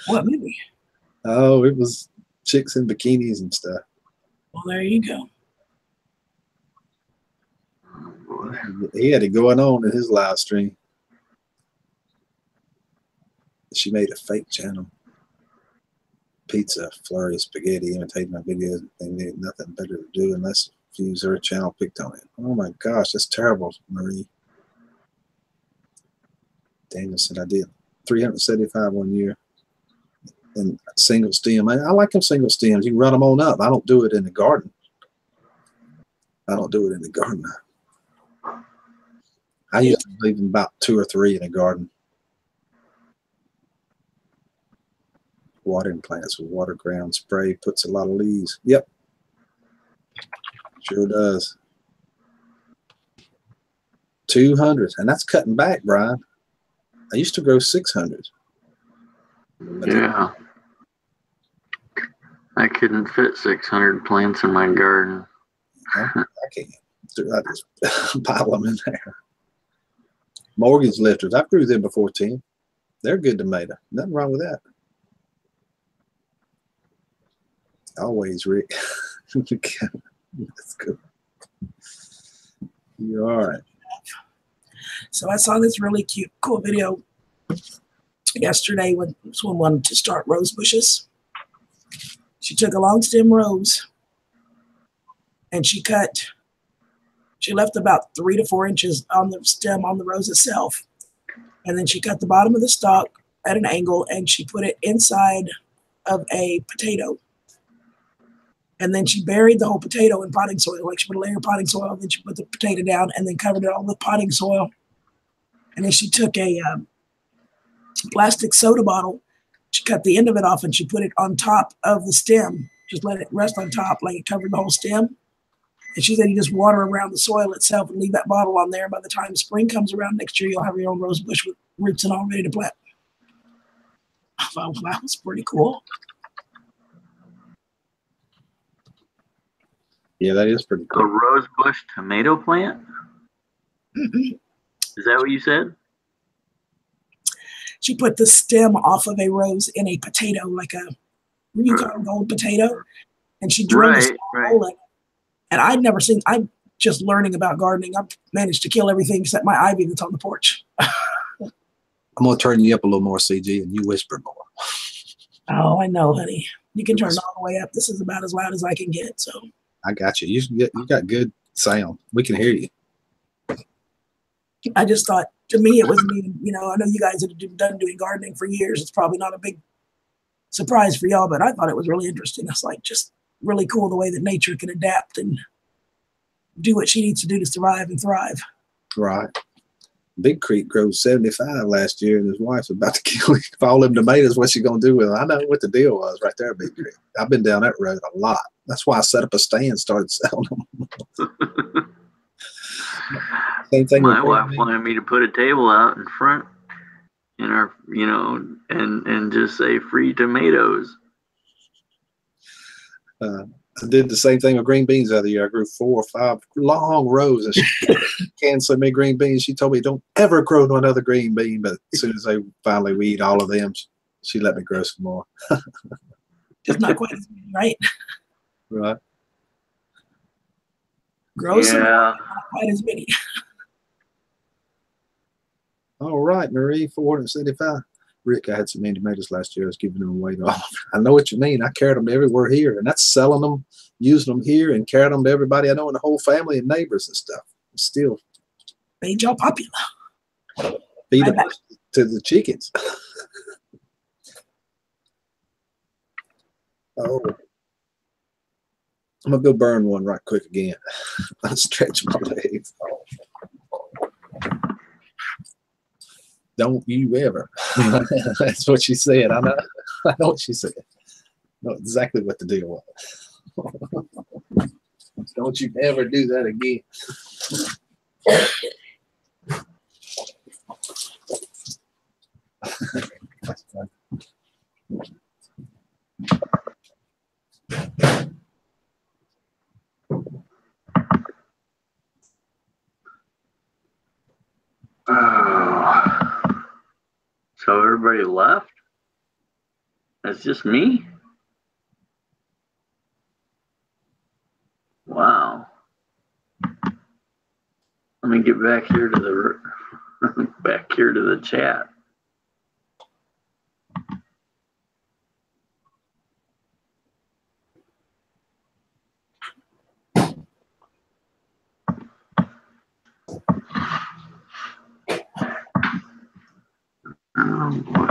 Speaker 2: What movie?
Speaker 1: Oh, it was chicks in bikinis and stuff.
Speaker 2: Well, there you go.
Speaker 1: He had it going on in his live stream. She made a fake channel. Pizza, flurry, spaghetti, imitating my videos. They need nothing better to do unless use her channel picked on it. Oh my gosh, that's terrible, Marie. Daniel said I did 375 one year. And single stem. I like them single stems. You can run them on up. I don't do it in the garden. I don't do it in the garden. I usually leave them about 2 or 3 in the garden. Watering plants with water ground spray puts a lot of leaves. Yep. Sure does. 200. And that's cutting back, Brian. I used to grow 600.
Speaker 3: Yeah. I couldn't fit 600 plants in my garden.
Speaker 1: I can't. I just pile them in there. Mortgage lifters. I grew them before, Tim. They're good tomato. Nothing wrong with that. Always, Rick. That's good. You're all right.
Speaker 2: So I saw this really cute, cool video yesterday when someone wanted to start rose bushes. She took a long stem rose and she left about 3 to 4 inches on the stem on the rose itself. And then she cut the bottom of the stalk at an angle and she put it inside of a potato. And then she buried the whole potato in potting soil. Like she put a layer of potting soil, and then she put the potato down and then covered it all with potting soil. And then she took a plastic soda bottle. She cut the end of it off and she put it on top of the stem. Just let it rest on top like it covered the whole stem. And she said you just water around the soil itself and leave that bottle on there. By the time spring comes around next year, you'll have your own rose bush with roots and all ready to plant. I thought, wow, that's pretty cool.
Speaker 1: Yeah, that is pretty cool.
Speaker 3: A rose bush tomato plant?
Speaker 2: Mm-hmm.
Speaker 3: Is that what you said?
Speaker 2: She put the stem off of a rose in a potato, like a Yukon Gold potato, and she drilled a small hole in it. And I'd never seen, I'm just learning about gardening. I've managed to kill everything except my ivy that's on the porch.
Speaker 1: I'm going to turn you up a little more, CG, and you whisper more.
Speaker 2: Oh, I know, honey. You can turn it all the way up. This is about as loud as I can get. So
Speaker 1: I got you. You got good sound. We can hear you.
Speaker 2: I just thought, to me, it was neat. You know, I know you guys have done doing gardening for years. It's probably not a big surprise for y'all, but I thought it was really interesting. It's like just really cool the way that nature can adapt and do what she needs to do to survive and thrive.
Speaker 1: Right. Big Creek grows 75 last year, and his wife's about to kill all them tomatoes. What's she going to do with them? I know what the deal was right there, Big Creek. I've been down that road a lot. That's why I set up a stand and started selling them. Same thing.
Speaker 3: My wife wanted me to put a table out in front in our, you know, and just say free tomatoes.
Speaker 1: I did the same thing with green beans the other year. I grew 4 or 5 long rows and she canned so many green beans. She told me, don't ever grow another green bean. But as soon as they finally weed all of them, she let me grow some more.
Speaker 2: Just not quite as many, right?
Speaker 1: Right.
Speaker 2: Grow some more, not quite as many.
Speaker 1: All right, Marie, 475. Rick, I had some mean tomatoes last year. I was giving them away. I know what you mean. I carried them to everywhere here, and that's selling them, using them here, and carrying them to everybody I know in the whole family and neighbors and stuff. Still.
Speaker 2: Made y'all popular.
Speaker 1: Feed them to the chickens. Oh. I'm going to go burn one right quick again. I'll stretch my legs. Don't you ever. That's what she said. I know what she said. I know exactly what the deal was. Don't you ever do that again. That's fun.
Speaker 3: So everybody left? That's just me? Wow. Let me get back here to the chat. Oh boy.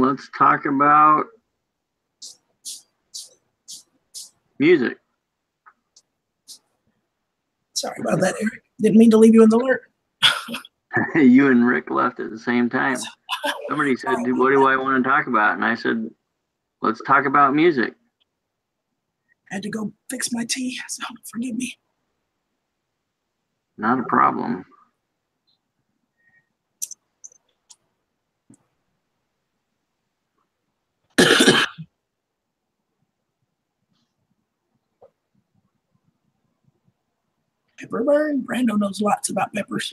Speaker 3: Let's talk about music.
Speaker 2: Sorry about that, Eric. Didn't mean to leave you in the lurch.
Speaker 3: You and Rick left at the same time. Somebody said, what do I want to talk about? And I said, let's talk about music.
Speaker 2: I had to go fix my tea, so forgive me.
Speaker 3: Not a problem.
Speaker 2: Pepper burn. Brando knows lots about peppers.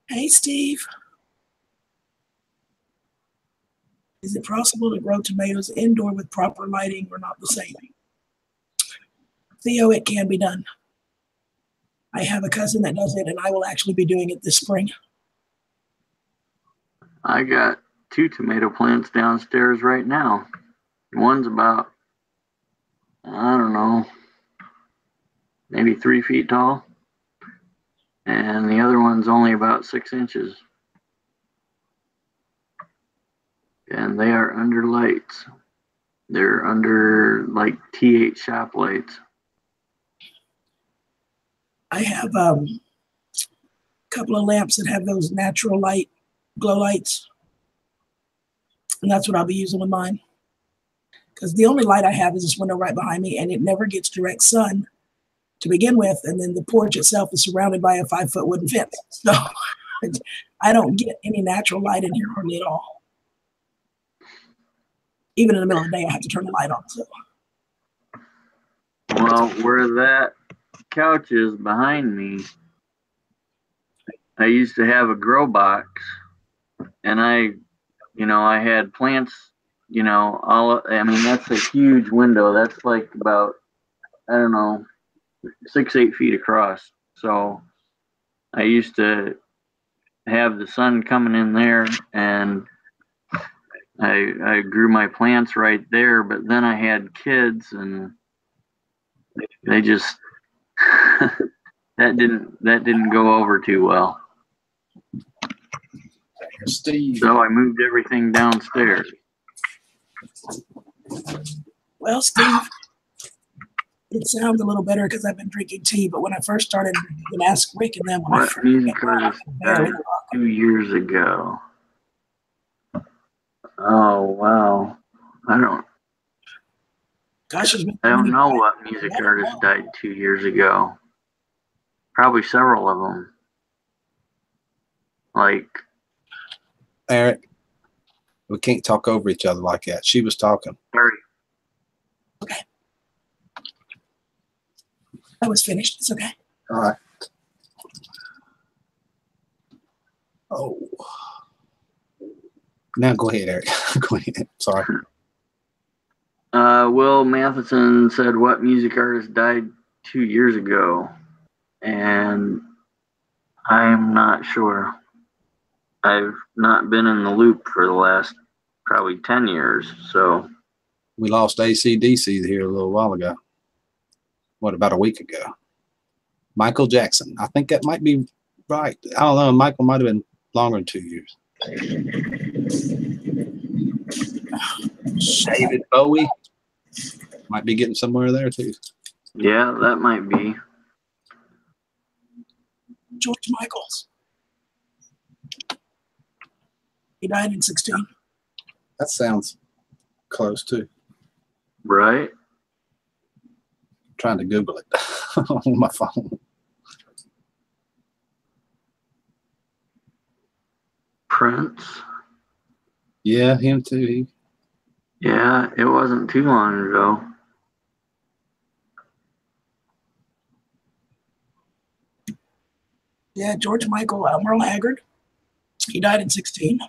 Speaker 2: Hey, Steve. Is it possible to grow tomatoes indoor with proper lighting or not the same? Theo, it can be done. I have a cousin that does it, and I will actually be doing it this spring.
Speaker 3: I got 2 tomato plants downstairs right now. One's about, I don't know, maybe 3 feet tall. And the other one's only about 6 inches. And they are under lights. They're under like T8 shop lights.
Speaker 2: I have a couple of lamps that have those natural light glow lights. And that's what I'll be using with mine. Because the only light I have is this window right behind me, and it never gets direct sun to begin with. And then the porch itself is surrounded by a 5-foot wooden fence. So I don't get any natural light in here hardly at all. Even in the middle of the day, I have to turn the light on. So.
Speaker 3: Well, where that couch is behind me, I used to have a grow box, and I had plants, I mean, that's a huge window. That's like about, I don't know, 6-8 feet across. So I used to have the sun coming in there, and I grew my plants right there. But then I had kids, and they just that didn't go over too well.
Speaker 1: Steve.
Speaker 3: So I moved everything downstairs.
Speaker 2: Well, Steve, it sounds a little better because I've been drinking tea. But when I first started, you can ask Rick and them.
Speaker 3: What music artist died 2 years ago? Oh wow, I don't know what music artist died 2 years ago. Probably several of them. Like
Speaker 1: Eric, we can't talk over each other like that. She was talking.
Speaker 3: Sorry.
Speaker 2: Okay. I was finished. It's okay.
Speaker 1: All right. Oh. Now go ahead, Eric. Go ahead. Sorry.
Speaker 3: Will Matheson said, what music artist died 2 years ago? And I'm not sure. I've not been in the loop for the last probably 10 years. So
Speaker 1: we lost AC/DC here a little while ago. What, about a week ago? Michael Jackson. I think that might be right. I don't know. Michael might have been longer than 2 years. David Bowie might be getting somewhere there too.
Speaker 3: Yeah, that might be.
Speaker 2: George Michaels. He died in 16.
Speaker 1: That sounds close too.
Speaker 3: Right.
Speaker 1: I'm trying to Google it on my phone.
Speaker 3: Prince.
Speaker 1: Yeah, him too.
Speaker 3: Yeah, it wasn't too long ago.
Speaker 2: Yeah, George Michael, Merle Haggard. He died in 16.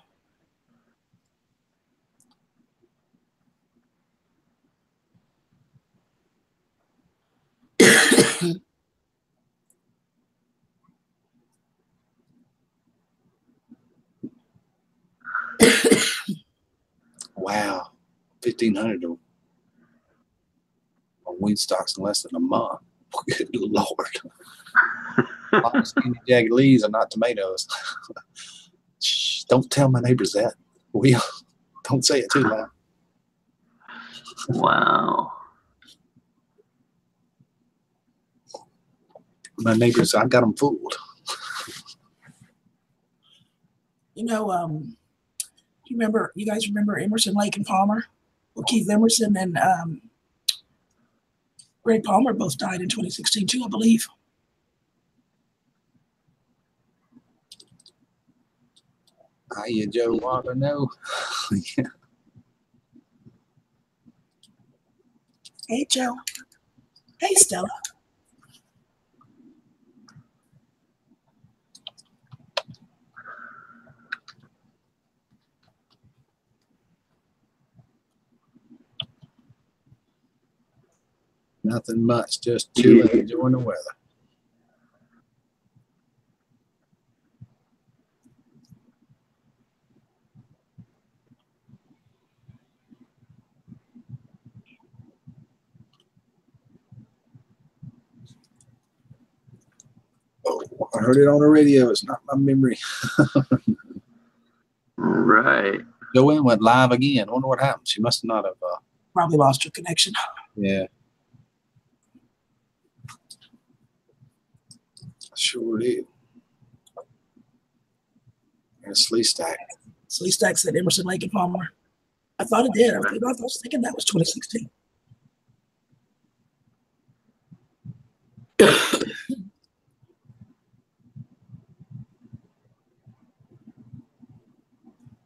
Speaker 1: Wow, 1,500 on weed stocks in less than a month. Good Lord. Long skinny jagged leaves are not tomatoes. Shh, don't tell my neighbors that. Don't say it too loud.
Speaker 3: Wow.
Speaker 1: My neighbors, I got them fooled.
Speaker 2: You know, you guys remember Emerson, Lake, and Palmer? Well, Keith Emerson and Greg Palmer both died in 2016 too, I believe.
Speaker 1: Hiya, Joe want to know? Yeah.
Speaker 2: Hey, Joe. Hey, Stella.
Speaker 1: Nothing much, just chilling, enjoying the weather. Oh, I heard it on the radio. It's not my memory.
Speaker 3: Right.
Speaker 1: Joanne went live again. I wonder what happened. She must not have.
Speaker 2: Probably lost her connection.
Speaker 1: Yeah. I sure did. And Slee Stack.
Speaker 2: Slee Stack said Emerson, Lake and Palmer. I thought it did. I was thinking that was 2016.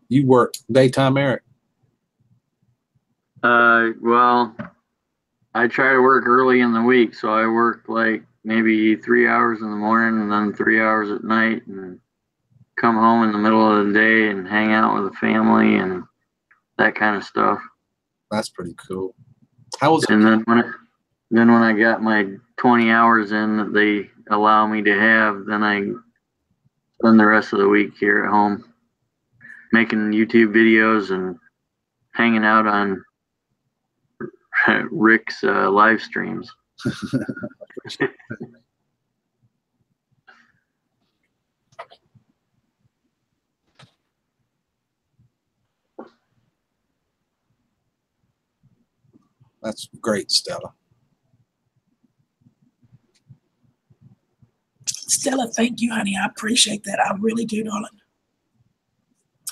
Speaker 1: You work daytime, Eric?
Speaker 3: Well, I try to work early in the week, so I work like maybe 3 hours in the morning and then 3 hours at night, and come home in the middle of the day and hang out with the family and that kind of stuff.
Speaker 1: That's pretty cool. How was it?
Speaker 3: And then when I got my 20 hours in that they allow me to have, then I spend the rest of the week here at home making YouTube videos and hanging out on Rick's live streams.
Speaker 1: That's great, Stella.
Speaker 2: Stella, thank you, honey. I appreciate that. I really do, darling.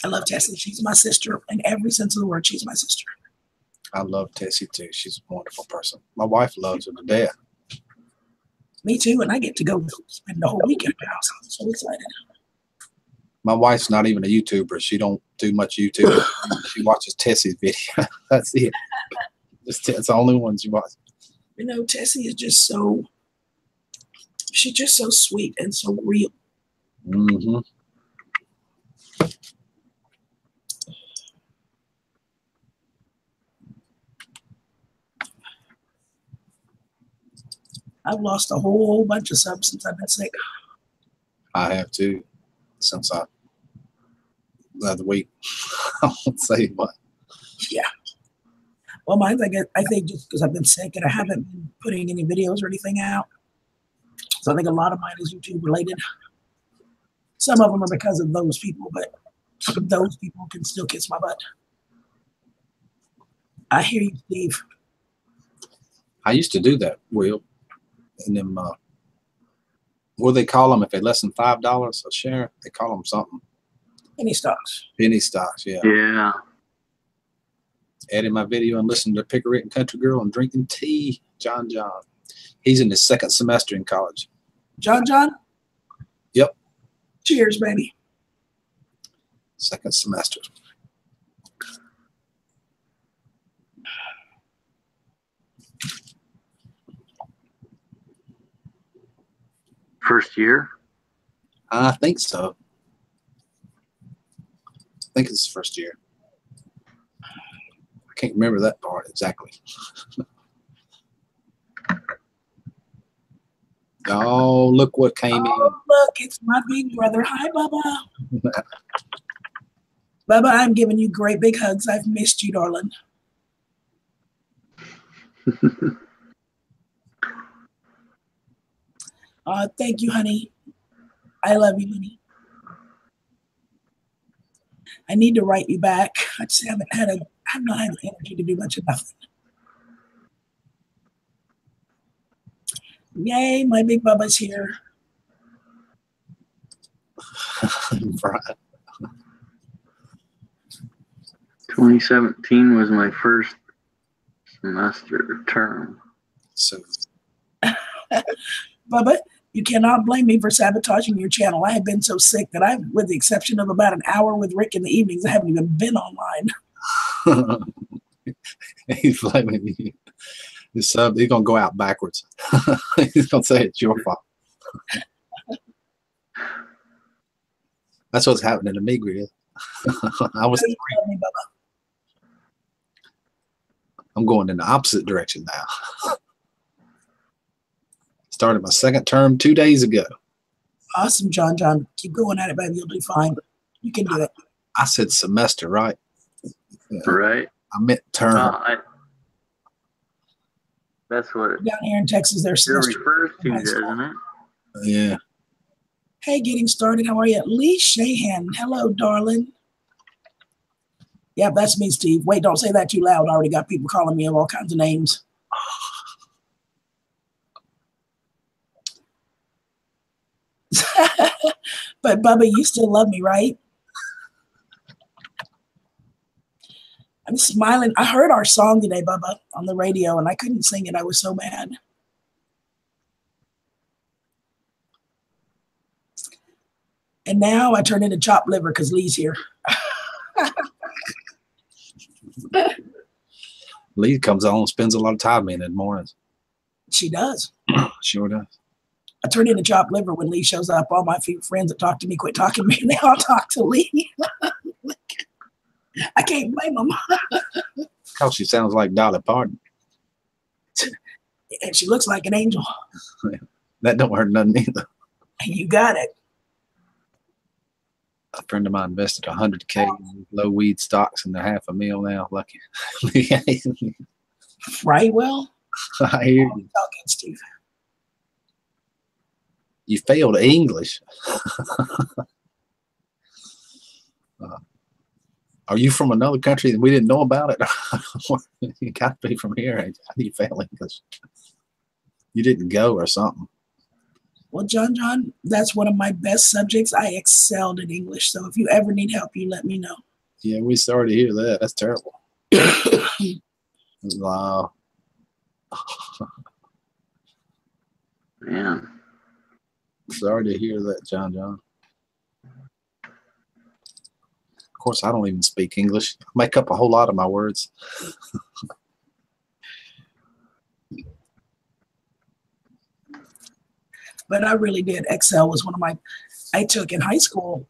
Speaker 2: I love Tessie. She's my sister in every sense of the word. She's my sister.
Speaker 1: I love Tessie too. She's a wonderful person. My wife loves her to death.
Speaker 2: Me too, and I get to go spend the whole weekend at her house. I'm so excited.
Speaker 1: My wife's not even a YouTuber. She don't do much YouTube. She watches Tessie's video. That's it. It's the only one she watches.
Speaker 2: You know, Tessie is just so, she's just so sweet and so real.
Speaker 1: Mm-hmm.
Speaker 2: I've lost a whole bunch of subs since I've been sick.
Speaker 1: I have too, since the other week. I won't say what.
Speaker 2: Yeah. Well, mine's I think just because I've been sick and I haven't been putting any videos or anything out. So I think a lot of mine is YouTube related. Some of them are because of those people, but those people can still kiss my butt. I hear you, Steve.
Speaker 1: I used to do that, Will. And then, what do they call them if they less than $5 a share? They call them something.
Speaker 2: Penny stocks.
Speaker 1: Penny stocks, yeah.
Speaker 3: Yeah.
Speaker 1: Added my video and listened to Picker and Country Girl and drinking tea. John. He's in his second semester in college.
Speaker 2: John?
Speaker 1: Yep.
Speaker 2: Cheers, baby.
Speaker 1: Second semester.
Speaker 3: First year?
Speaker 1: I think so. I think it's his first year. I can't remember that part exactly. Oh, look what came in.
Speaker 2: Oh, look, it's my big brother. Hi, Bubba. Bubba, I'm giving you great big hugs. I've missed you, darling. Thank you, honey. I love you, honey. I need to write you back. I just haven't had I've not had the energy to do much of nothing. Yay, my big Bubba's here.
Speaker 1: Right.
Speaker 3: 2017 was my first semester term.
Speaker 1: So,
Speaker 2: Bubba, you cannot blame me for sabotaging your channel. I have been so sick that I've, with the exception of about an hour with Rick in the evenings, I haven't even been online.
Speaker 1: he's blaming you. He's gonna go out backwards. He's gonna say it's your fault. That's what's happening to me, Grill. I was. I'm going in the opposite direction now. Started my second term 2 days ago.
Speaker 2: Awesome, John. John, keep going at it, baby. You'll do fine. You can do it.
Speaker 1: I said semester, right? Yeah.
Speaker 3: Right.
Speaker 1: I meant term.
Speaker 3: That's what
Speaker 2: Down here in Texas, there's
Speaker 3: it refers to, doesn't it?
Speaker 1: Yeah.
Speaker 2: Hey, getting started. How are you? Lee Shahan. Hello, darling. Yeah, that's me, Steve. Wait, don't say that too loud. I already got people calling me of all kinds of names. But, Bubba, you still love me, right? I'm smiling. I heard our song today, Bubba, on the radio, and I couldn't sing it. I was so mad. And now I turn into chopped liver because Lee's here.
Speaker 1: Lee comes on and spends a lot of time in the mornings.
Speaker 2: She does.
Speaker 1: Sure does.
Speaker 2: I turn into chopped liver when Lee shows up. All my few friends that talk to me quit talking to me, and they all talk to Lee. I can't blame them.
Speaker 1: Because she sounds like Dolly Parton.
Speaker 2: And she looks like an angel.
Speaker 1: That don't hurt nothing either.
Speaker 2: You got it.
Speaker 1: A friend of mine invested $100K in low weed stocks and they're $500,000 now. Lucky.
Speaker 2: Right, well.
Speaker 1: I hear you.
Speaker 2: Talking, Steve.
Speaker 1: You failed English. Are you from another country that we didn't know about it? You got to be from here. How do you fail English? You didn't go or something.
Speaker 2: Well, John, that's one of my best subjects. I excelled in English. So if you ever need help, you let me know.
Speaker 1: Yeah, we sorry to hear that. That's terrible. Wow.
Speaker 3: Yeah.
Speaker 1: Sorry to hear that, John. Of course, I don't even speak English. I make up a whole lot of my words.
Speaker 2: But I really did. Excel was one of my, I took in high school,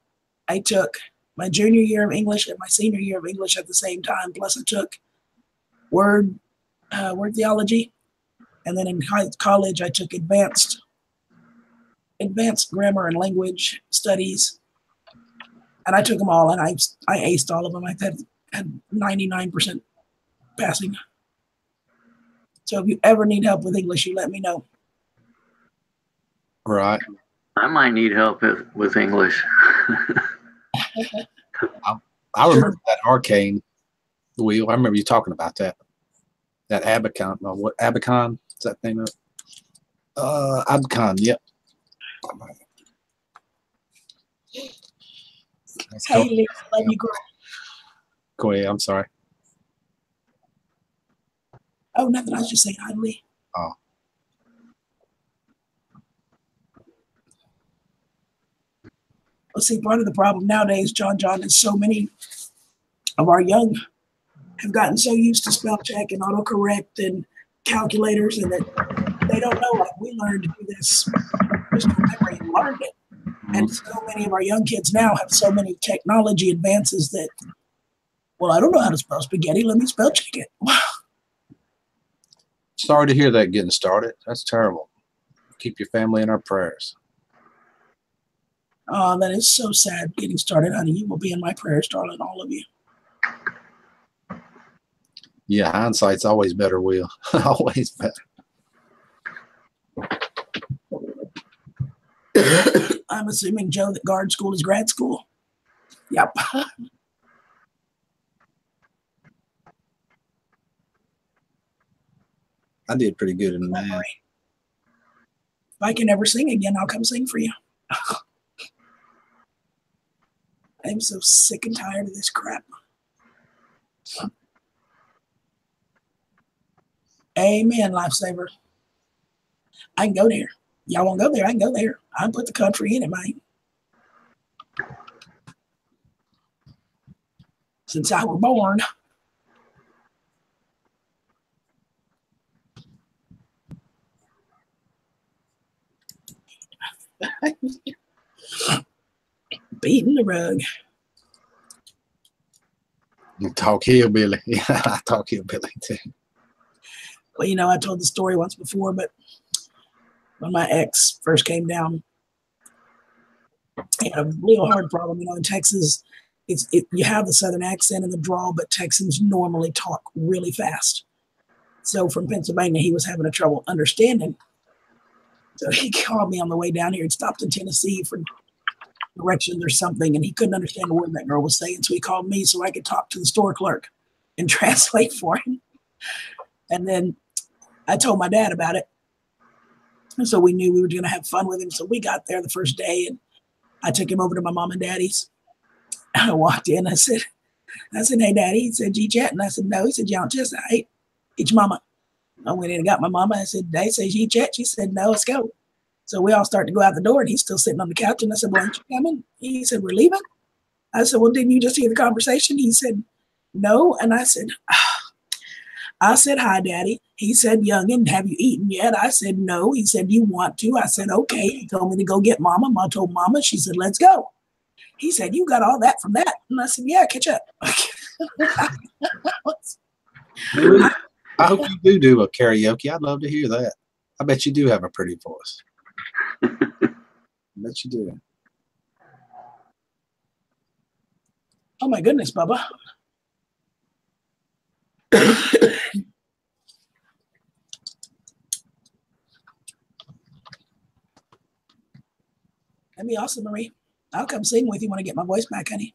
Speaker 2: I took my junior year of English and my senior year of English at the same time. Plus I took word theology. And then in college, I took advanced grammar and language studies. And I took them all and I aced all of them. I had 99% passing. So if you ever need help with English, you let me know.
Speaker 1: Right.
Speaker 3: I might need help with English.
Speaker 1: I remember that arcane wheel. I remember you talking about that. That Abacon. What Abacon? Is that the name of it? Abacon, yep.
Speaker 2: Hey, Lee, love you, girl.
Speaker 1: Go ahead. I'm sorry.
Speaker 2: Oh, nothing. I was just saying hi, Lee.
Speaker 1: Oh.
Speaker 2: Well, see, part of the problem nowadays, John, is so many of our young have gotten so used to spell check and autocorrect and calculators, and that they don't know, like we learned to do this just from memory and learned it. And so many of our young kids now have so many technology advances that, well, I don't know how to spell spaghetti. Let me spell check it.
Speaker 1: Sorry to hear that getting started. That's terrible. Keep your family in our prayers.
Speaker 2: Oh, that is so sad getting started, honey. You will be in my prayers, darling, all of you.
Speaker 1: Yeah, hindsight's always better, Will. Always better.
Speaker 2: I'm assuming, Joe, that guard school is grad school. Yep.
Speaker 1: I did pretty good in math.
Speaker 2: If I can ever sing again, I'll come sing for you. I'm so sick and tired of this crap. Amen, lifesaver. I can go there. Y'all won't go there. I can go there. I put the country in it, mate. Since I was born. Beating the rug.
Speaker 1: You talk hillbilly. Yeah, I talk hillbilly too.
Speaker 2: Well, you know, I told the story once before, but when my ex first came down. He had a real hard problem, in Texas. You have the Southern accent and the drawl, but Texans normally talk really fast. So from Pennsylvania, he was having a trouble understanding. So he called me on the way down here and stopped in Tennessee for directions or something, and he couldn't understand a word that girl was saying. So he called me so I could talk to the store clerk and translate for him. And then I told my dad about it. And so we knew we were going to have fun with him. So we got there the first day, and I took him over to my mom and daddy's. I walked in. I said, hey, Daddy. He said, you chatting? I said, no. He said, y'all just, hey, it's Mama. I went in and got my mama. I said, Daddy says you chat. She said, no, let's go. So we all started to go out the door, and he's still sitting on the couch. And I said, well, aren't you coming? He said, we're leaving. I said, well, didn't you just hear the conversation? He said, no. And I said, hi, Daddy. He said, youngin', have you eaten yet? I said, no. He said, you want to? I said, okay. He told me to go get Mama. I told Mama. She said, let's go. He said, you got all that from that? And I said, yeah, catch up.
Speaker 1: I hope you do a karaoke. I'd love to hear that. I bet you do have a pretty voice. I bet you do.
Speaker 2: Oh, my goodness, Bubba. That'd be awesome, Marie. I'll come sing with you when I get my voice back, honey.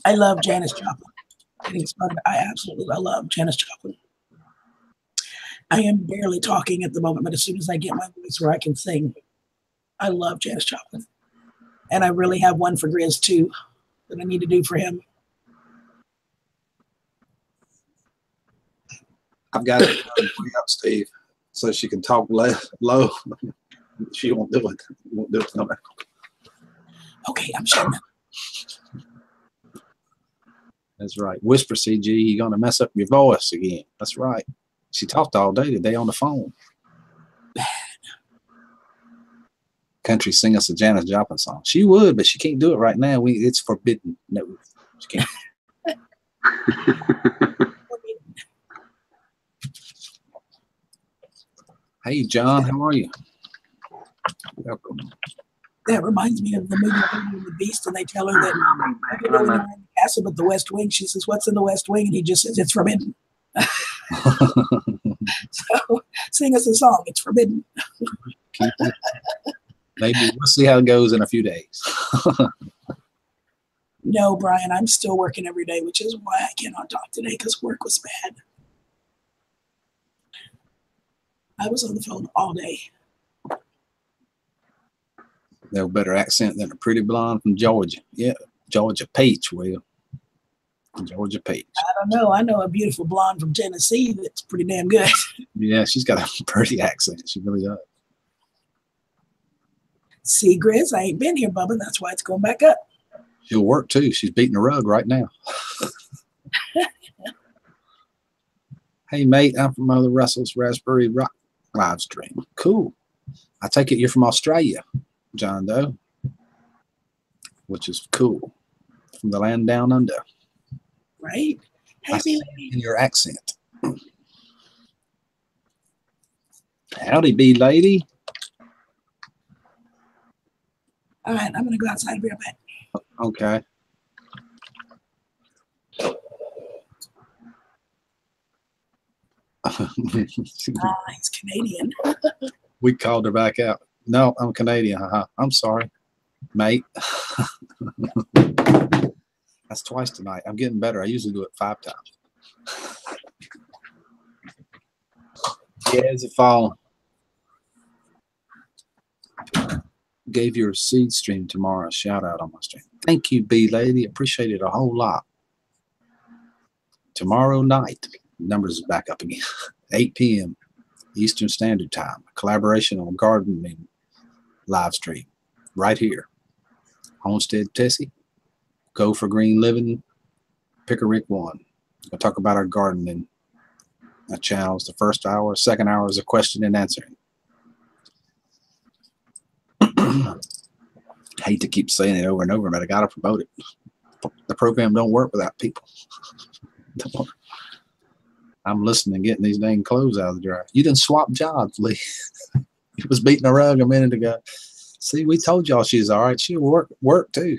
Speaker 2: I love Janis Joplin. I love Janis Joplin. I am barely talking at the moment, but as soon as I get my voice where I can sing, I love Janis Joplin. And I really have one for Grizz too that I need to do for him.
Speaker 1: I've got it up, Steve, so she can talk low. She won't do it. Won't do it. No.
Speaker 2: Okay, I'm sure.
Speaker 1: That's right. Whisper, CG, you're going to mess up your voice again. That's right. She talked all day today on the phone. Bad. Country, sing us a Janis Joplin song. She would, but she can't do it right now. It's forbidden. No, she can't. Hey, John, how are you? Welcome.
Speaker 2: That reminds me of the movie Beauty and the Beast, and they tell her that you know, when you're in the castle, but the West Wing. She says, "What's in the West Wing?" And he just says, "It's forbidden." So sing us a song. It's forbidden.
Speaker 1: Maybe we'll see how it goes in a few days.
Speaker 2: No, Brian, I'm still working every day, which is why I cannot talk today because work was bad. I was on the phone all day.
Speaker 1: No better accent than a pretty blonde from Georgia. Yeah, Georgia Peach, Will. Georgia Peach.
Speaker 2: I don't know. I know a beautiful blonde from Tennessee that's pretty damn good.
Speaker 1: Yeah, she's got a pretty accent. She really does.
Speaker 2: See, Grizz, I ain't been here, Bubba. That's why it's going back up.
Speaker 1: She'll work too. She's beating the rug right now. Hey, mate, I'm from Mother Russell's Raspberry Rock live stream. Cool. I take it you're from Australia, John Doe, which is cool. From the land down under.
Speaker 2: Right? Happy lady.
Speaker 1: In your accent. Howdy, bee lady.
Speaker 2: All right, I'm going to go outside and be right back.
Speaker 1: Okay.
Speaker 2: He's Canadian.
Speaker 1: We called her back out. No, I'm Canadian. I'm sorry, mate. That's twice tonight. I'm getting better. I usually do it 5 times. Yeah, it's a fall. Gave your seed stream tomorrow a shout out on my stream. Thank you, B lady. Appreciate it a whole lot. Tomorrow night, numbers is back up again. 8 p.m. Eastern Standard Time. Collaboration on gardening live stream right here. Homestead Tessie. Go for Green Living. Pickerick 1. We'll talk about our gardening channels. The first hour, second hour is a question and answering. hate to keep saying it over and over, but I got to promote it. The program don't work without people. I'm listening and getting these dang clothes out of the dryer. You didn't swap jobs, Lee. You was beating a rug a minute ago. See, we told y'all she's all right. She'll work too.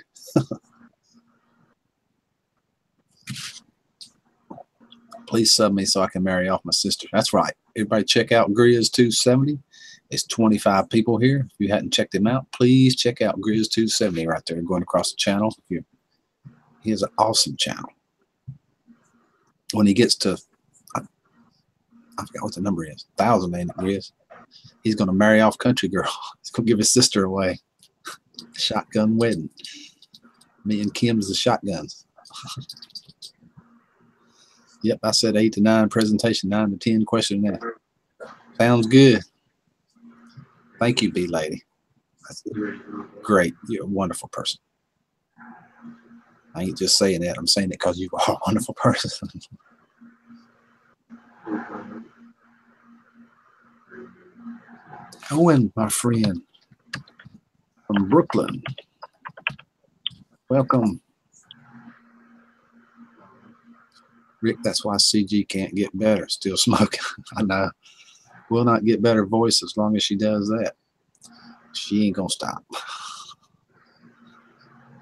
Speaker 1: Please sub me so I can marry off my sister. That's right. Everybody check out Grizz 270. There's 25 people here. If you hadn't checked him out, please check out Grizz 270 right there going across the channel. He has an awesome channel. When he gets to, I forgot what the number is, 1,000, ain't it, Grizz? He's going to marry off country girl. He's going to give his sister away. Shotgun wedding. Me and Kim's the shotguns. Yep, I said 8 to 9 presentation, 9 to 10 questionnaire. Sounds good. Thank you, B lady. That's great. You're a wonderful person. I ain't just saying that. I'm saying it because you are a wonderful person. Owen, my friend from Brooklyn. Welcome. Rick, that's why CG can't get better. Still smoking. I know. Will not get better voice as long as she does that. She ain't gonna stop.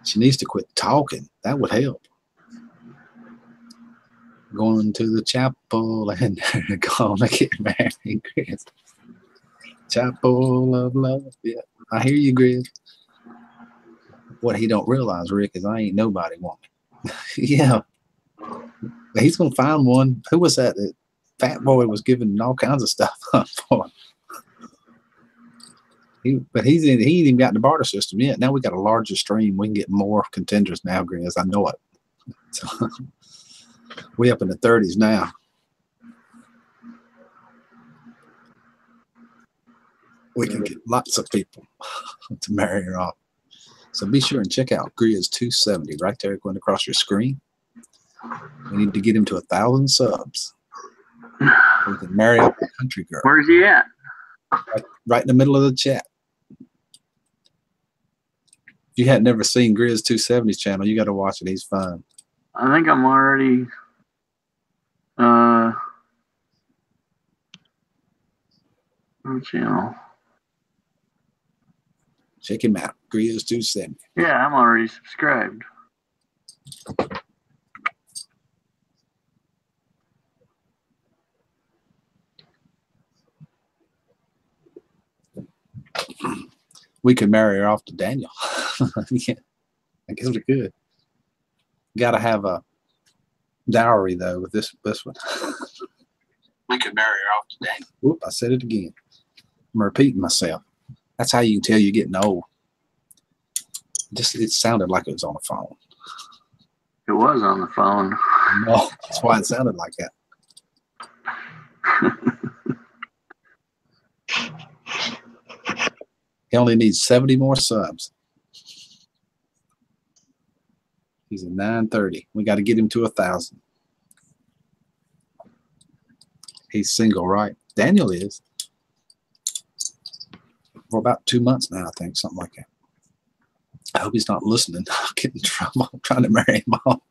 Speaker 1: She needs to quit talking. That would help. Going to the chapel and gonna get married, Grizz. Chapel of love. Yeah, I hear you, Grizz. What he don't realize, Rick, is I ain't nobody woman. Yeah. He's gonna find one. Who was that? That fat boy was giving all kinds of stuff up for. But he ain't even got the barter system yet. Now we got a larger stream. We can get more contenders now, Grizz. I know it. So, we up in the 30s now. We can get lots of people to marry her off. So be sure and check out Grizz 270 right there going across your screen. We need to get him to 1,000 subs. We can marry up a country girl.
Speaker 3: Where's he at?
Speaker 1: Right in the middle of the chat. If you had never seen Grizz 270's channel, you got to watch it. He's fun.
Speaker 3: I think I'm already channel.
Speaker 1: Check him out. Grizz 270.
Speaker 3: Yeah, I'm already subscribed.
Speaker 1: We could marry her off to Daniel. Yeah, I guess we could. Got to have a dowry though with this one. We could marry her off to Daniel. Whoop! I said it again. I'm repeating myself. That's how you can tell you're getting old. It sounded like it was on the phone.
Speaker 3: It was on the phone.
Speaker 1: No, that's why it sounded like that. He only needs 70 more subs. He's at 930. We got to get him to 1,000. He's single, right? Daniel is. For about 2 months now, I think, something like that. I hope he's not listening. I'll get in trouble. I'm trying to marry him off.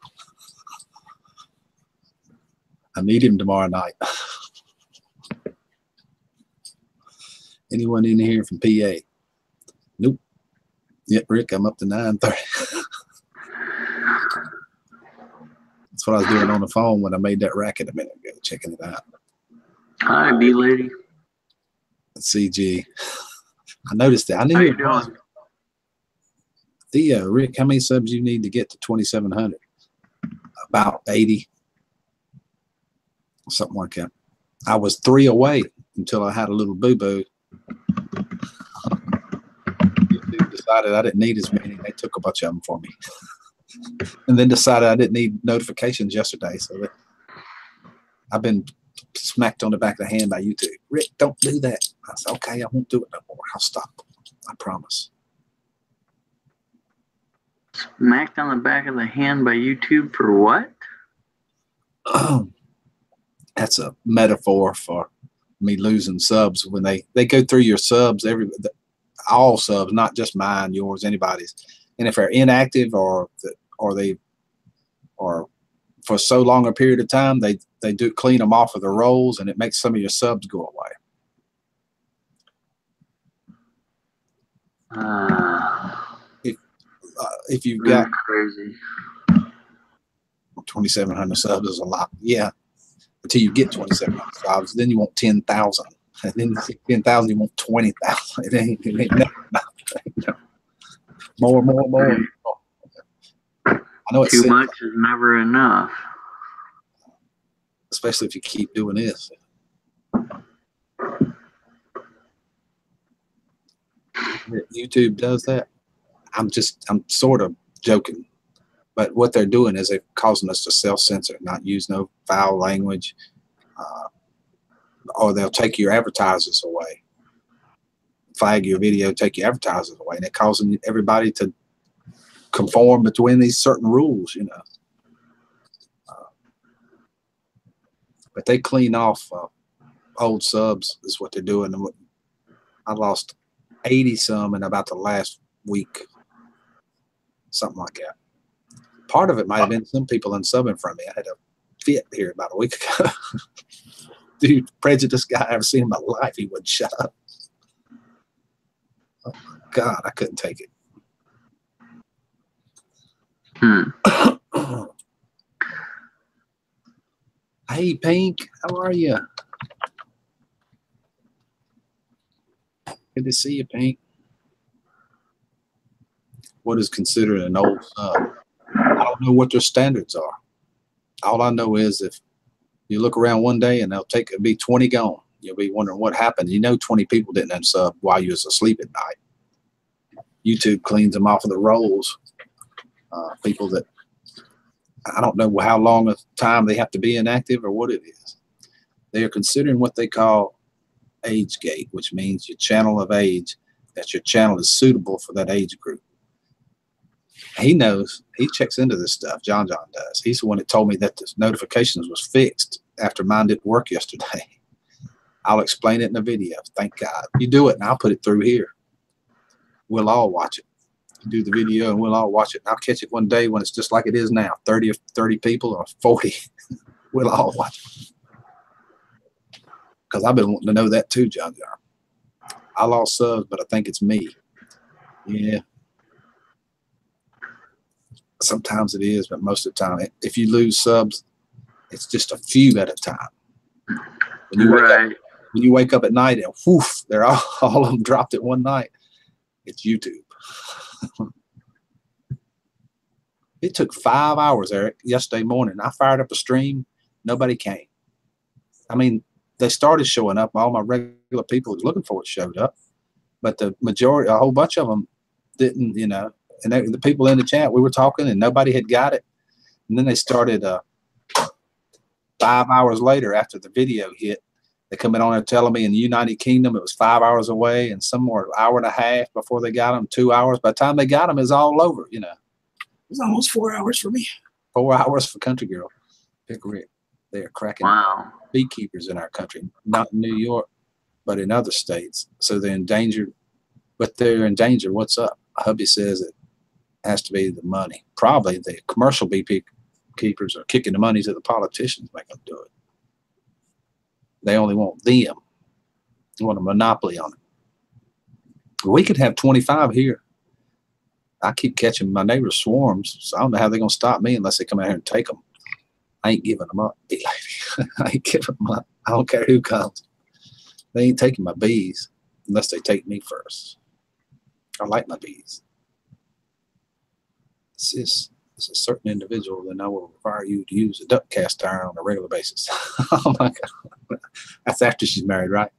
Speaker 1: I need him tomorrow night. Anyone in here from PA? Nope. Yep, Rick, I'm up to 930. That's what I was doing on the phone when I made that racket a minute ago, checking it out.
Speaker 3: Hi, B lady.
Speaker 1: CG. I noticed that. I knew
Speaker 3: How
Speaker 1: it
Speaker 3: you
Speaker 1: was.
Speaker 3: doing?
Speaker 1: Theo, Rick, how many subs you need to get to 2,700? About 80. Something like that. I was 3 away until I had a little boo-boo. YouTube decided I didn't need as many. They took a bunch of them for me. And then decided I didn't need notifications yesterday. So I've been smacked on the back of the hand by YouTube. Rick, don't do that. I said, okay, I won't do it no more. I'll stop. I promise.
Speaker 3: Smacked on the back of the hand by YouTube for what?
Speaker 1: That's a metaphor for me losing subs when they go through your subs. all subs, not just mine, yours, anybody's. And if they're inactive or for so long a period of time, they do clean them off of the rolls, and it makes some of your subs go away. If you've got
Speaker 3: crazy
Speaker 1: 2,700 subs is a lot, yeah. Until you get 2,700 subs, then you want 10,000, and then 10,000 you want 20,000. It ain't never, more. I know it's
Speaker 3: too much is never enough,
Speaker 1: especially if you keep doing this. YouTube does that. I'm sort of joking, but what they're doing is they're causing us to self-censor, not use no foul language, or they'll take your advertisers away, flag your video, take your advertisers away, and they're causing everybody to conform between these certain rules, you know. But they clean off old subs is what they're doing. I lost 80 some in about the last week, something like that. Part of it might have been some people unsubbing from me. I had a fit here about a week ago. Dude, prejudiced guy I ever seen in my life. He wouldn't shut up. Oh my God, I couldn't take it. Hey, Pink, how are you? Good to see you, Pink. What is considered an old sub? I don't know what their standards are. All I know is if you look around one day and it'll be 20 gone, you'll be wondering what happened. You know 20 people didn't unsub while you was asleep at night. YouTube cleans them off of the rolls. People that, I don't know how long of time they have to be inactive or what it is. They are considering what they call age gate, which means your channel of age, that your channel is suitable for that age group. He knows, he checks into this stuff. John does. He's the one that told me that the notifications was fixed after mine didn't work yesterday. I'll explain it in a video. Thank God. You do it and I'll put it through here. We'll all watch it. You do the video and we'll all watch it. And I'll catch it one day when it's just like it is now, 30 people or 40. We'll all watch it. Because I've been wanting to know that too, John. I lost subs, but I think it's me. Yeah. Sometimes it is, but most of the time, if you lose subs, it's just a few at a time. When you wake up at night and whoof, they're all of them dropped at one night. It's YouTube. It took 5 hours, Eric, yesterday morning. I fired up a stream. Nobody came. I mean, they started showing up. All my regular people who was looking for it showed up, but the majority, a whole bunch of them didn't, you know. And the people in the chat, we were talking and nobody had got it. And then they started 5 hours later after the video hit, they come in on there telling me in the United Kingdom it was 5 hours away and some more, an hour and a half before they got them, 2 hours. By the time they got them, it's all over, you know.
Speaker 2: It was almost 4 hours for me.
Speaker 1: 4 hours for Country Girl. Pick Rick. They are cracking beekeepers in our country, not in New York, but in other states. So they're endangered, but they're in danger. What's up? Hubby says it has to be the money. Probably the commercial beekeepers are kicking the money to the politicians, make them do it. They only want them. They want a monopoly on it. We could have 25 here. I keep catching my neighbor's swarms, so I don't know how they're going to stop me unless they come out here and take them. I ain't giving them up, bee lady. I ain't giving them up. I don't care who comes. They ain't taking my bees unless they take me first. I like my bees. It's a certain individual, then I will require you to use a duck cast iron on a regular basis. Oh my God. That's after she's married, right?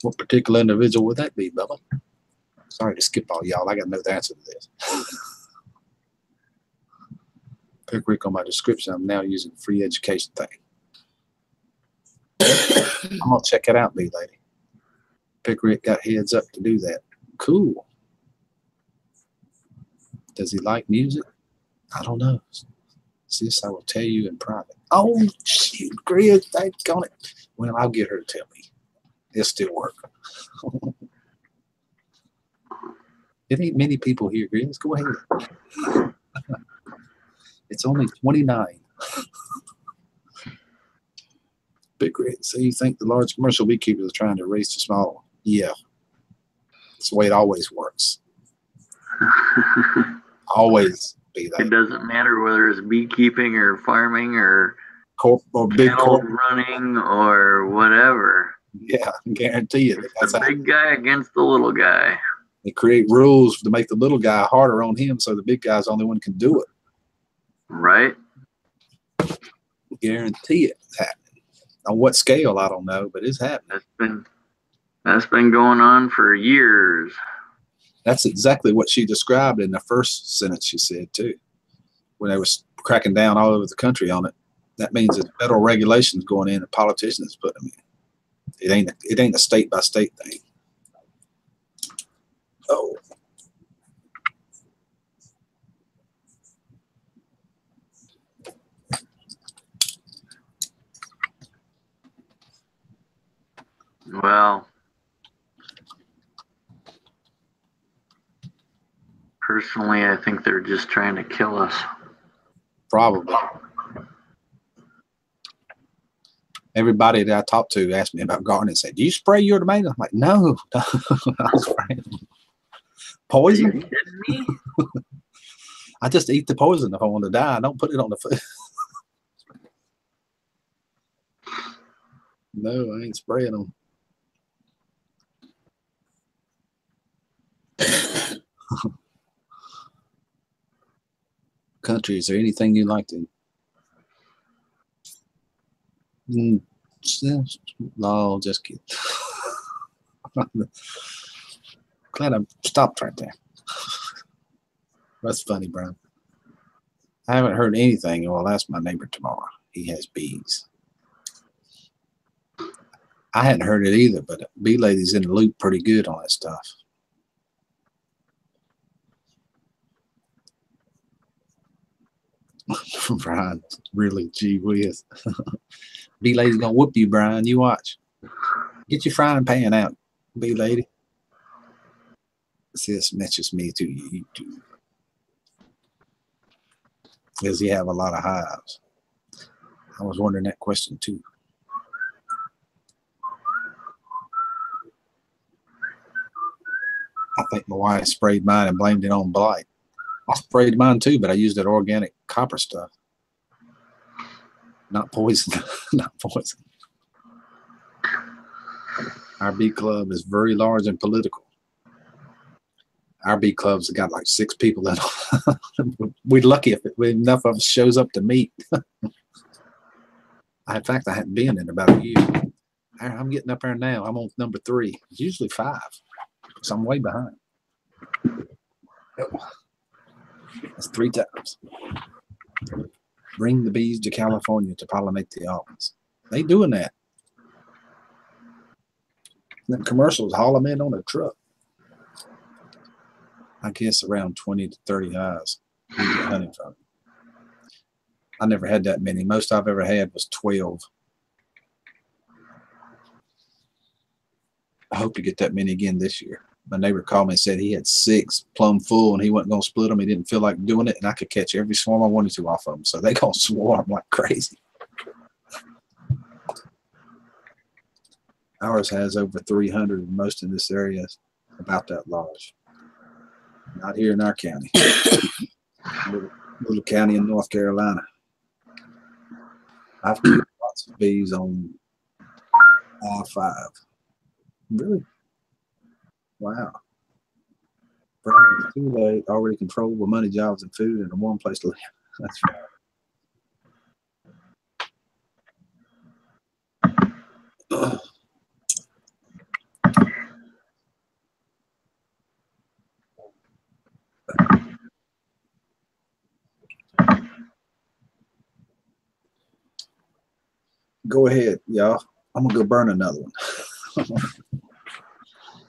Speaker 1: What particular individual would that be, Bubba? Sorry to skip all y'all. I got to know the answer to this. Pick Rick on my description. I'm now using free education thing. I'm going to check it out, bee lady. Pick Rick got heads up to do that. Cool. Does he like music? I don't know. Sis, I will tell you in private. Oh, shoot, Grizz, on it. Well, I'll get her to tell me. It'll still work. It ain't many people here, Chris. Go ahead. It's only 29. Big Red. So you think the large commercial beekeepers are trying to raise the small? Yeah. That's the way it always works. Always be that.
Speaker 3: It doesn't matter whether it's beekeeping or farming or
Speaker 1: big
Speaker 3: running or whatever.
Speaker 1: Yeah, I guarantee you.
Speaker 3: It's the big guy against the little guy.
Speaker 1: They create rules to make the little guy harder on him, so the big guy's the only one who can do it.
Speaker 3: Right.
Speaker 1: Guarantee it's happening. On what scale, I don't know, but it's happening.
Speaker 3: That's been going on for years.
Speaker 1: That's exactly what she described in the first sentence she said too, when they was cracking down all over the country on it. That means that federal regulations going in and politicians put them in. It ain't a state by state thing. Oh.
Speaker 3: Well, personally, I think they're just trying to kill us.
Speaker 1: Probably. Everybody that I talked to asked me about gardening and said, do you spray your tomatoes? I'm like, no. I don't spray them. Poison?
Speaker 3: Are you kidding me?
Speaker 1: I just eat the poison if I want to die. I don't put it on the food. No, I ain't spraying them. Country, is there anything you like to? No, just kidding. Glad I stopped right there. That's funny, Brian. I haven't heard anything. Well, I'll ask my neighbor tomorrow. He has bees. I hadn't heard it either, but bee lady's in the loop pretty good on that stuff. Brian, really, gee whiz. Bee lady's gonna whoop you, Brian. You watch. Get your frying pan out, bee lady. See, this matches me to YouTube. Does he have a lot of hives? I was wondering that question too. I think my wife sprayed mine and blamed it on blight. I sprayed mine too, but I used that organic copper stuff. Not poison. Not poison. Our bee club is very large and political. Our bee clubs have got like 6 people in them. We're lucky if enough of us shows up to meet. In fact, I hadn't been in about a year. I'm getting up there now. I'm on number 3. It's usually 5. So I'm way behind. That's 3 times. Bring the bees to California to pollinate the almonds. They doing that. Them commercials haul them in on a truck. I guess around 20 to 30 hives you get honey from. I never had that many. Most I've ever had was 12. I hope to get that many again this year. My neighbor called me and said he had 6 plumb full and he wasn't going to split them. He didn't feel like doing it, and I could catch every swarm I wanted to off of them. So they going to swarm like crazy. Ours has over 300, and most in this area is about that large. Not here in our county. Little county in North Carolina. I've kept lots of bees on I-5. Really? Wow. Brian, it's too late. Already controlled with money, jobs, and food, and a warm place to live. That's right. Go ahead, y'all. I'm gonna go burn another one.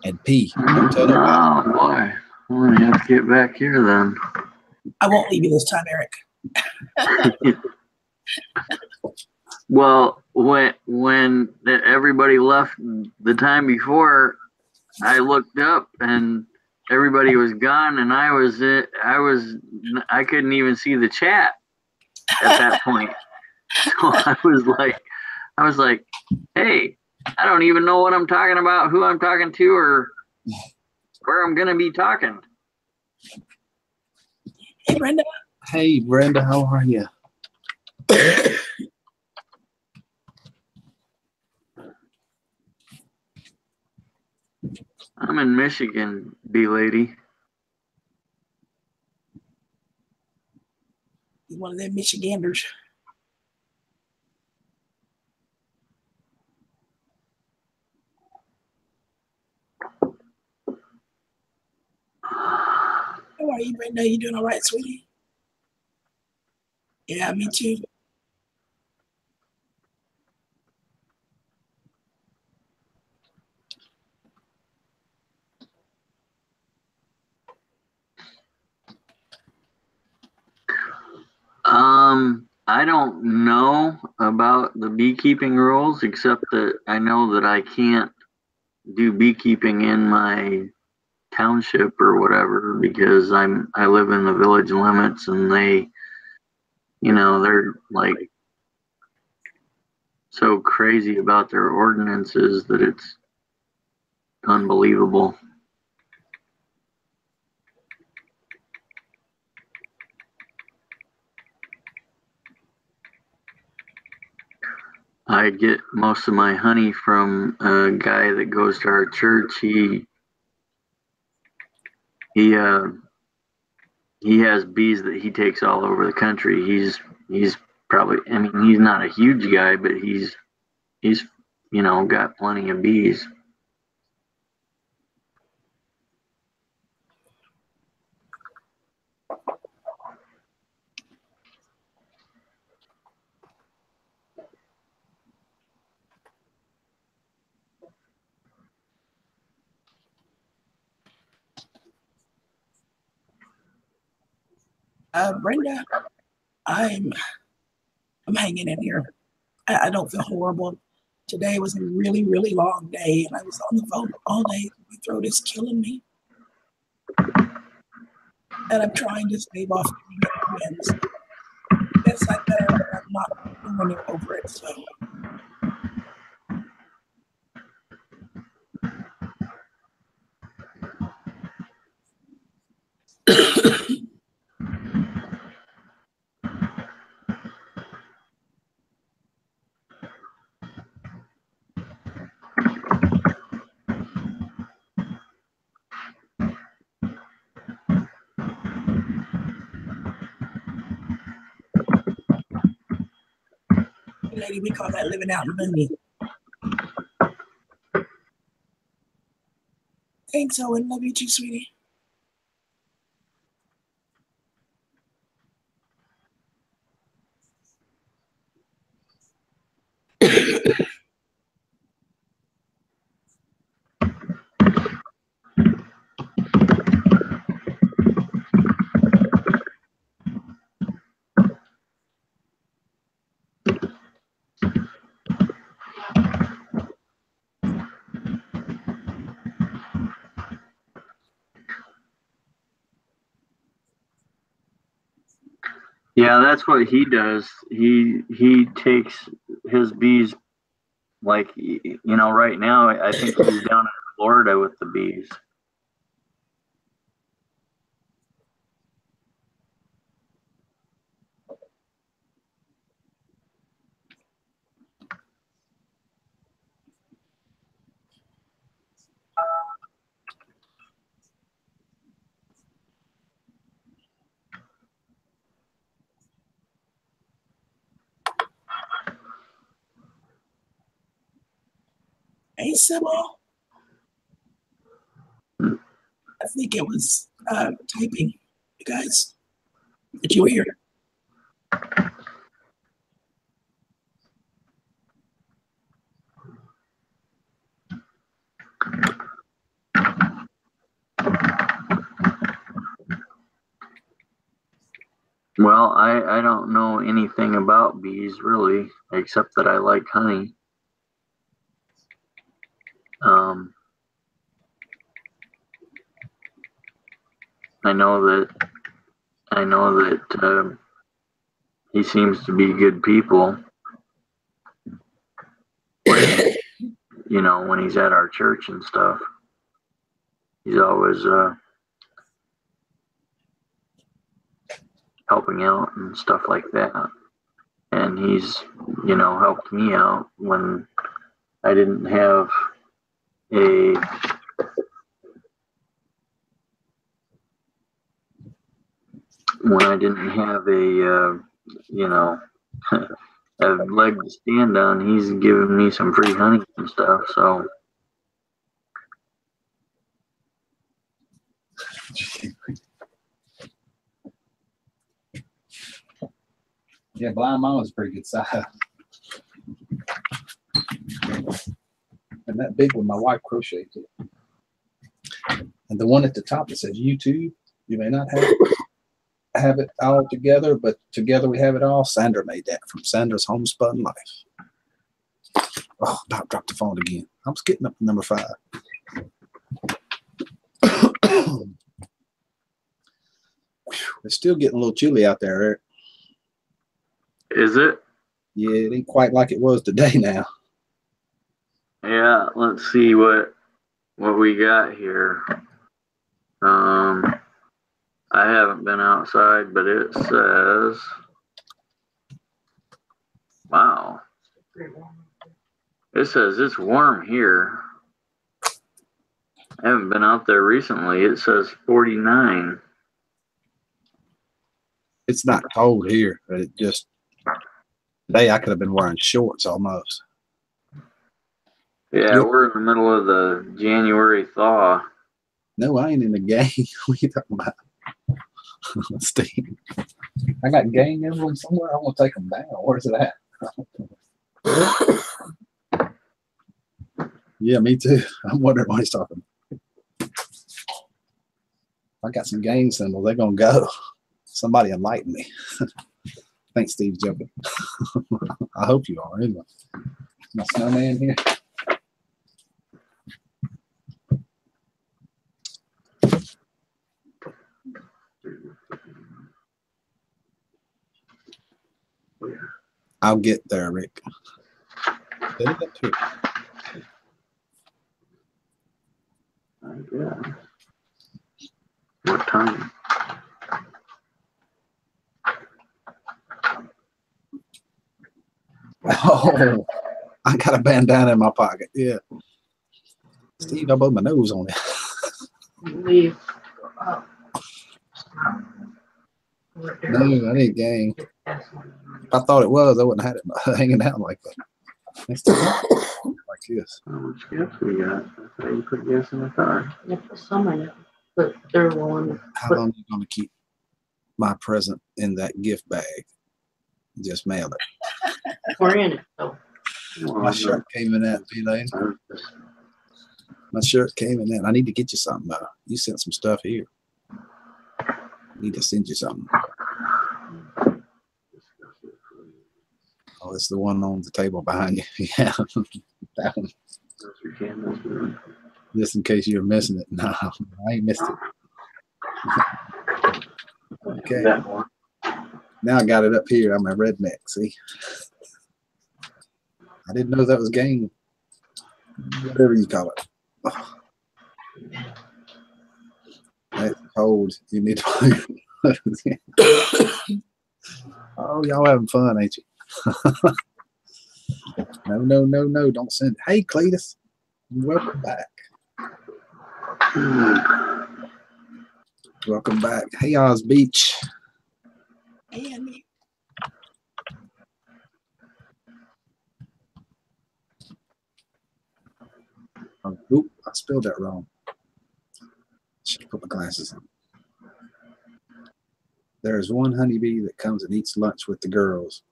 Speaker 1: And pee. Don't tell nobody.
Speaker 3: Oh boy, I'm gonna have to get back here then.
Speaker 2: I won't leave you this time, Eric.
Speaker 3: Well, when everybody left the time before, I looked up and everybody was gone, and I couldn't even see the chat at that point. So I was like, hey, I don't even know what I'm talking about, who I'm talking to, or where I'm gonna be talking.
Speaker 2: Hey, Brenda.
Speaker 1: Hey, Brenda, how are you?
Speaker 3: I'm in Michigan, B-lady.
Speaker 2: He's one of them Michiganders. How are you, Brenda? You doing all right, sweetie? Yeah, me too.
Speaker 3: I don't know about the beekeeping rules, except that I know that I can't do beekeeping in my township or whatever because I live in the village limits, and they're like so crazy about their ordinances that it's unbelievable. I get most of my honey from a guy that goes to our church. He has bees that he takes all over the country. He's probably, I mean, he's not a huge guy, but he's got plenty of bees.
Speaker 2: Brenda, I'm hanging in here. I don't feel horrible. Today was a really, really long day, and I was on the phone all day. My throat is killing me. And I'm trying to stave off getting twins. Yes, I better, but I'm not going over it, so. Lady, we call that living out in the mooney. Thanks, Owen. Love you too, sweetie.
Speaker 3: Yeah, that's what he does. He takes his bees, like, right now I think he's down in Florida with the bees.
Speaker 2: Hey, Sybil. I think it was typing, you guys, that you were here.
Speaker 3: Well, I don't know anything about bees really, except that I like honey. I know that he seems to be good people. You know, when he's at our church and stuff, he's always helping out and stuff like that. And he's, you know, helped me out when I didn't have a you know, a leg to stand on. He's giving me some free honey and stuff. So
Speaker 1: yeah, Blind Mama's a pretty good size. And that big one, my wife crocheted it. And the one at the top that says YouTube, you may not have it all together, but together we have it all. Sandra made that from Sandra's Homespun Life. Oh, about dropped the phone again. I'm skipping up to number 5. It's still getting a little chilly out there, Eric.
Speaker 3: is it?
Speaker 1: Yeah, it ain't quite like it was today now.
Speaker 3: Yeah, let's see what we got here. I haven't been outside, but it says, wow. It says it's warm here. I haven't been out there recently. It says 49.
Speaker 1: It's not cold here, but it just, today I could have been wearing shorts almost.
Speaker 3: Yeah, we're in the middle of the January thaw.
Speaker 1: No, I ain't in the game. What are you talking about? Steve, I got gang emblems somewhere. I want to take them down. Where's it at? Yeah, me too. I'm wondering what he's talking about. I got some gang symbols. They're going to go. Somebody enlighten me. I think Steve's joking. I hope you are. Anyway, my snowman here. I'll get there, Rick.
Speaker 3: Yeah. What time?
Speaker 1: Oh, I got a bandana in my pocket. Yeah. Steve, I blew my nose on it.
Speaker 4: Leave.
Speaker 1: No, I didn't gang. If I thought it was, I wouldn't have had it hanging out like that. Next time, like this.
Speaker 3: How much gas we got? I thought you put gas in the car.
Speaker 4: Yeah, put some in it, but they're willing to
Speaker 1: How
Speaker 4: put.
Speaker 1: long are you going to keep my present in that gift bag? Just mail it.
Speaker 4: We're in it, so.
Speaker 1: My shirt came in that, P-Lane. My shirt came in that. I need to get you something, though. You sent some stuff here. I need to send you something. Oh, it's the one on the table behind you. Yeah, that one. Just in case you're missing it. No, I ain't missed it. Okay. Now I got it up here. I'm a redneck. See, I didn't know that was game. Whatever you call it. Oh. That's cold. You need to. Oh, y'all having fun, ain't you? No, don't send it. Hey, Cletus, welcome back. Welcome back. Hey, Oz Beach.
Speaker 2: And me.
Speaker 1: Oh, oop, I spelled that wrong. Should put my glasses on. There is one honeybee that comes and eats lunch with the girls.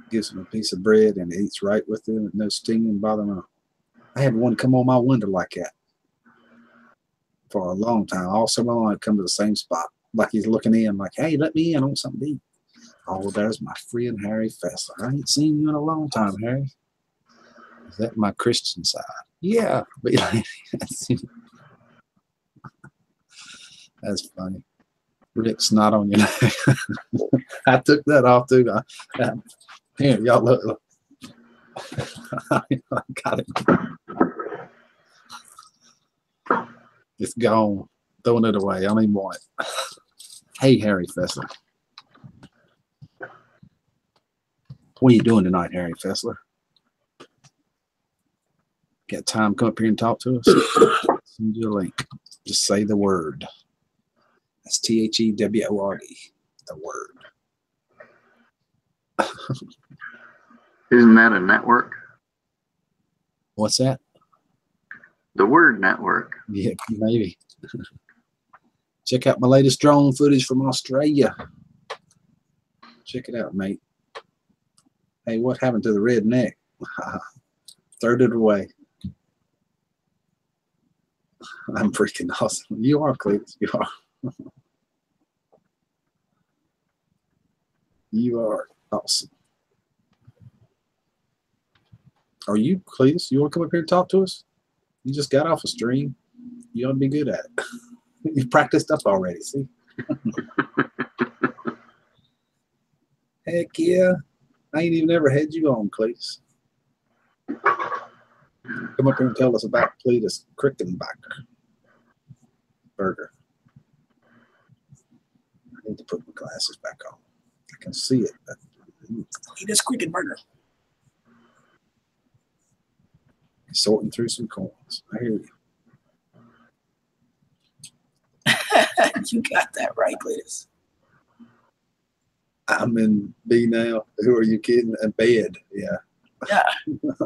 Speaker 1: Gives them a piece of bread and eats right with them with no stinging bother them. I had one come on my window like that for a long time. All summer long, I'd come to the same spot. Like he's looking in, like, hey, let me in, I want something to eat. Oh, there's my friend Harry Fessler. I ain't seen you in a long time, Harry. Is that my Christian side? Yeah. But that's funny. Rick's not on your neck. I took that off too. Here, y'all look. I got it. It's gone. Throwing it away. I don't even want it. Hey, Harry Fessler. What are you doing tonight, Harry Fessler? Got time to come up here and talk to us? Send you a link. Just say the word. That's THEWORD. The word.
Speaker 3: Isn't that a network?
Speaker 1: What's that?
Speaker 3: The Word Network.
Speaker 1: Yeah, maybe. Check out my latest drone footage from Australia. Check it out, mate. Hey, what happened to the red neck? Third it away. I'm freaking awesome. You are, Cletus. You are. You are awesome. Are you, Cletus? You want to come up here and talk to us? You just got off a stream. You ought to be good at it. You've practiced up already, see? Heck yeah. I ain't even ever had you on, Cletus. Come up here and tell us about Cletus Krickenbacker burger. I need to put my glasses back on. I can see it, but
Speaker 2: Cletus Krickenbacker.
Speaker 1: Sorting through some coins. I hear you.
Speaker 2: You got that right, Cletus.
Speaker 1: I'm in B now. Who are you kidding? In bed. Yeah.
Speaker 2: Yeah.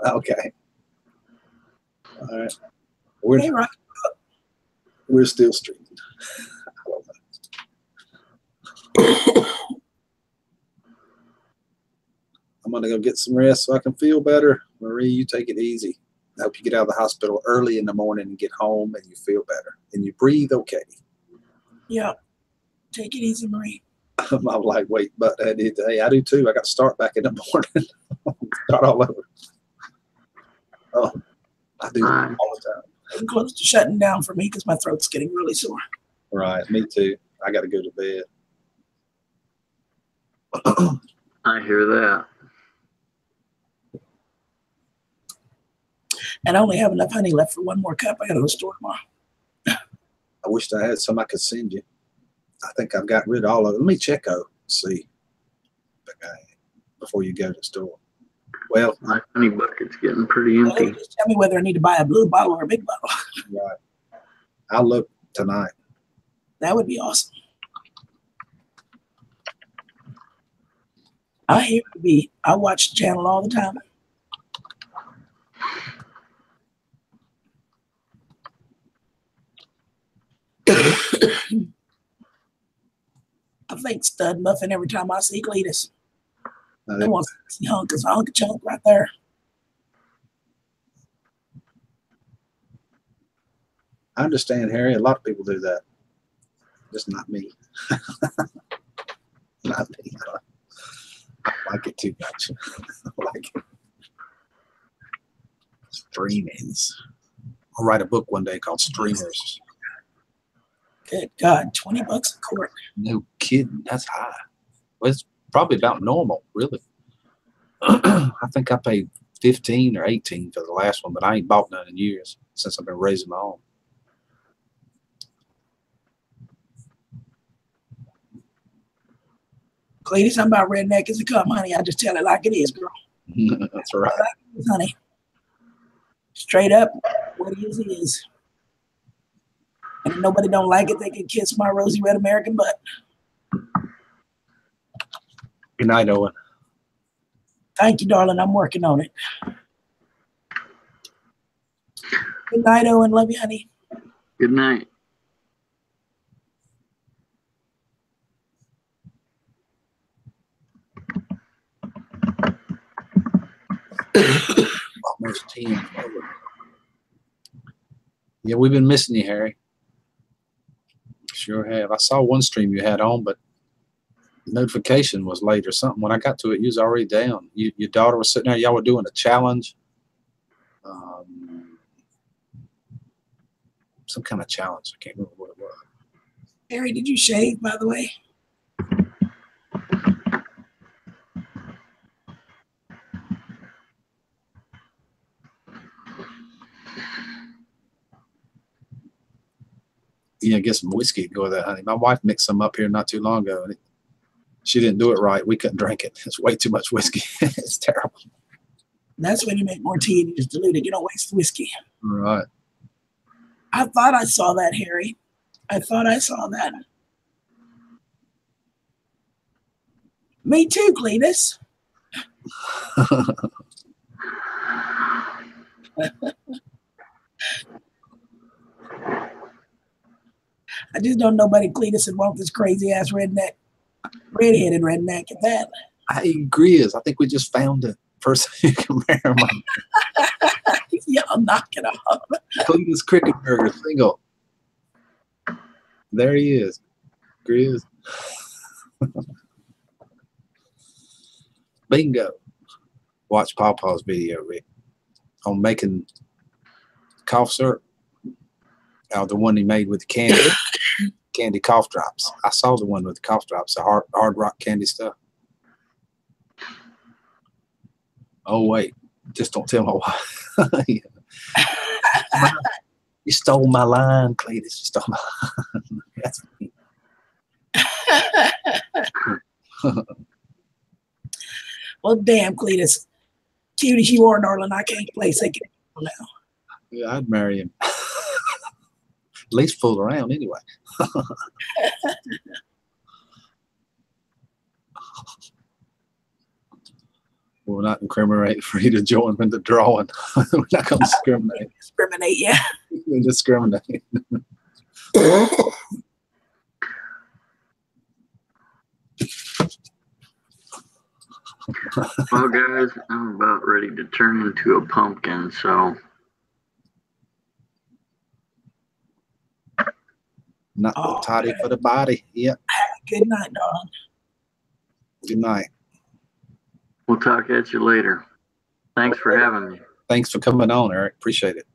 Speaker 1: Okay. All right.
Speaker 2: Hey, right.
Speaker 1: We're still streaming. I'm going to go get some rest so I can feel better. Marie, you take it easy. I hope you get out of the hospital early in the morning and get home and you feel better and you breathe okay.
Speaker 2: Yeah. Take it easy, Marie.
Speaker 1: I'm like, wait, but I did. Hey, I do too. I got to start back in the morning. Start all over. Oh, I do that all the time.
Speaker 2: I'm close to shutting down for me because my throat's getting really sore.
Speaker 1: Right, me too. I got to go to bed.
Speaker 3: I hear that.
Speaker 2: And I only have enough honey left for one more cup. I got to go to the store tomorrow.
Speaker 1: I wished I had some I could send you. I think I've got rid of all of it. Let me check out, see, before you go to the store. Well,
Speaker 3: My honey bucket's getting pretty empty.
Speaker 2: Just tell me whether I need to buy a blue bottle or a big bottle.
Speaker 1: right. I'll look tonight.
Speaker 2: That would be awesome. I watch the channel all the time. I think Stud Muffin every time I see Cletus. I want to see hunk of chunk right there.
Speaker 1: I understand, Harry. A lot of people do that. Just not me. Not me. I like it too much. I like it. Streamings. I'll write a book one day called Streamers.
Speaker 2: Good God, $20 a quart.
Speaker 1: No kidding. That's high. Well, it's probably about normal, really. I think I paid 15 or 18 for the last one, but I ain't bought none in years since I've been raising my own.
Speaker 2: Cletus, I'm about redneck as it come, honey. I just tell it like it is, girl.
Speaker 1: That's right.
Speaker 2: Like it is, honey. Straight up, what it is. And if nobody don't like it, they can kiss my rosy red American butt.
Speaker 1: Good night, Owen.
Speaker 2: Thank you, darling. I'm working on it. Good night, Owen. Love you, honey.
Speaker 3: Good night.
Speaker 1: Almost 10. Yeah, we've been missing you, Harry. Sure have. I saw one stream you had on, but notification was late or something. When I got to it, you was already down. Your daughter was sitting there. Y'all were doing a challenge. Some kind of challenge. I can't remember what it was.
Speaker 2: Harry, did you shave, by the way?
Speaker 1: Yeah, get some whiskey to go with that, honey. My wife mixed some up here not too long ago, and she didn't do it right. We couldn't drink it. It's way too much whiskey. It's terrible.
Speaker 2: That's when you make more tea and you just dilute it. You don't waste whiskey.
Speaker 1: Right.
Speaker 2: I thought I saw that, Harry. I thought I saw that. Me too, Cletus. I just don't know nobody Cletus would want this crazy ass redneck, redheaded redneck at that.
Speaker 1: I agree. I think we just found a person who can marry my
Speaker 2: Y'all knock it off.
Speaker 1: Cletus Cricket Burger single. There he is. Grizz. Bingo. Watch Pawpaw's video, Rick, on making cough syrup. The one he made with the candy cough drops. I saw the one with the cough drops, the hard rock candy stuff. Oh wait, just don't tell my wife. You stole my line, Cletus. You stole my line. That's me.
Speaker 2: Well, damn, Cletus. Cute as you are, darling, I can't play second now.
Speaker 1: Yeah, I'd marry him. At least fool around anyway. We're not incriminate for you to join in the drawing. We're not going to discriminate.
Speaker 2: Discriminate, yeah.
Speaker 1: We discriminate.
Speaker 3: Well, guys, I'm about ready to turn into a pumpkin, so.
Speaker 1: Not toddy for the body. Yep.
Speaker 2: Good night, darling.
Speaker 1: Good night.
Speaker 3: We'll talk at you later. Thanks for having me.
Speaker 1: Thanks for coming on, Eric. Appreciate it.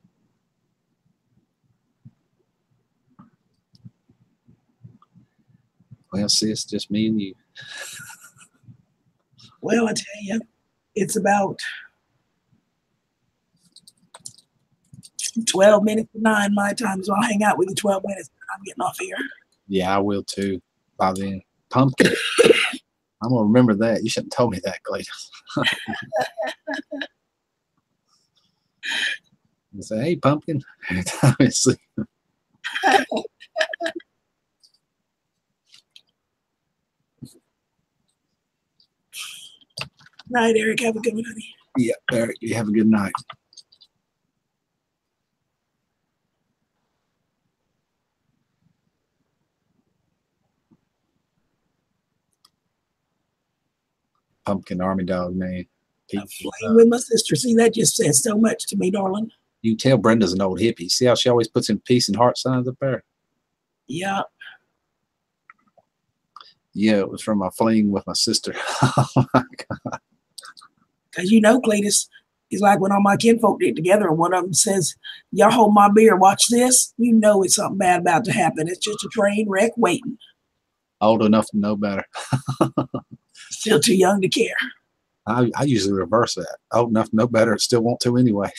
Speaker 1: Well, see, it's just me and you.
Speaker 2: Well, I tell you, it's about 12 minutes to 9 my time, so I'll hang out with you 12 minutes. I'm getting off here.
Speaker 1: Yeah, I will too. By then, pumpkin. I'm gonna remember that. You shouldn't have told me that, Cletus. You say, "Hey, pumpkin." Every time I see you.
Speaker 2: Night, Eric. Have a good one, honey.
Speaker 1: Yeah, Eric. You have a good night. Pumpkin army dog, man.
Speaker 2: I'm playing with my sister. See, that just says so much to me, darling.
Speaker 1: You tell Brenda's an old hippie. See how she always puts in peace and heart signs up there?
Speaker 2: Yeah.
Speaker 1: Yeah, it was from my fling with my sister. Oh my God.
Speaker 2: Because you know, Cletus, it's like when all my kinfolk get together and one of them says, y'all hold my beer, watch this. You know it's something bad about to happen. It's just a train wreck waiting.
Speaker 1: Old enough to know better.
Speaker 2: Still too young to care.
Speaker 1: I usually reverse that. Old enough to know better, still want to anyway.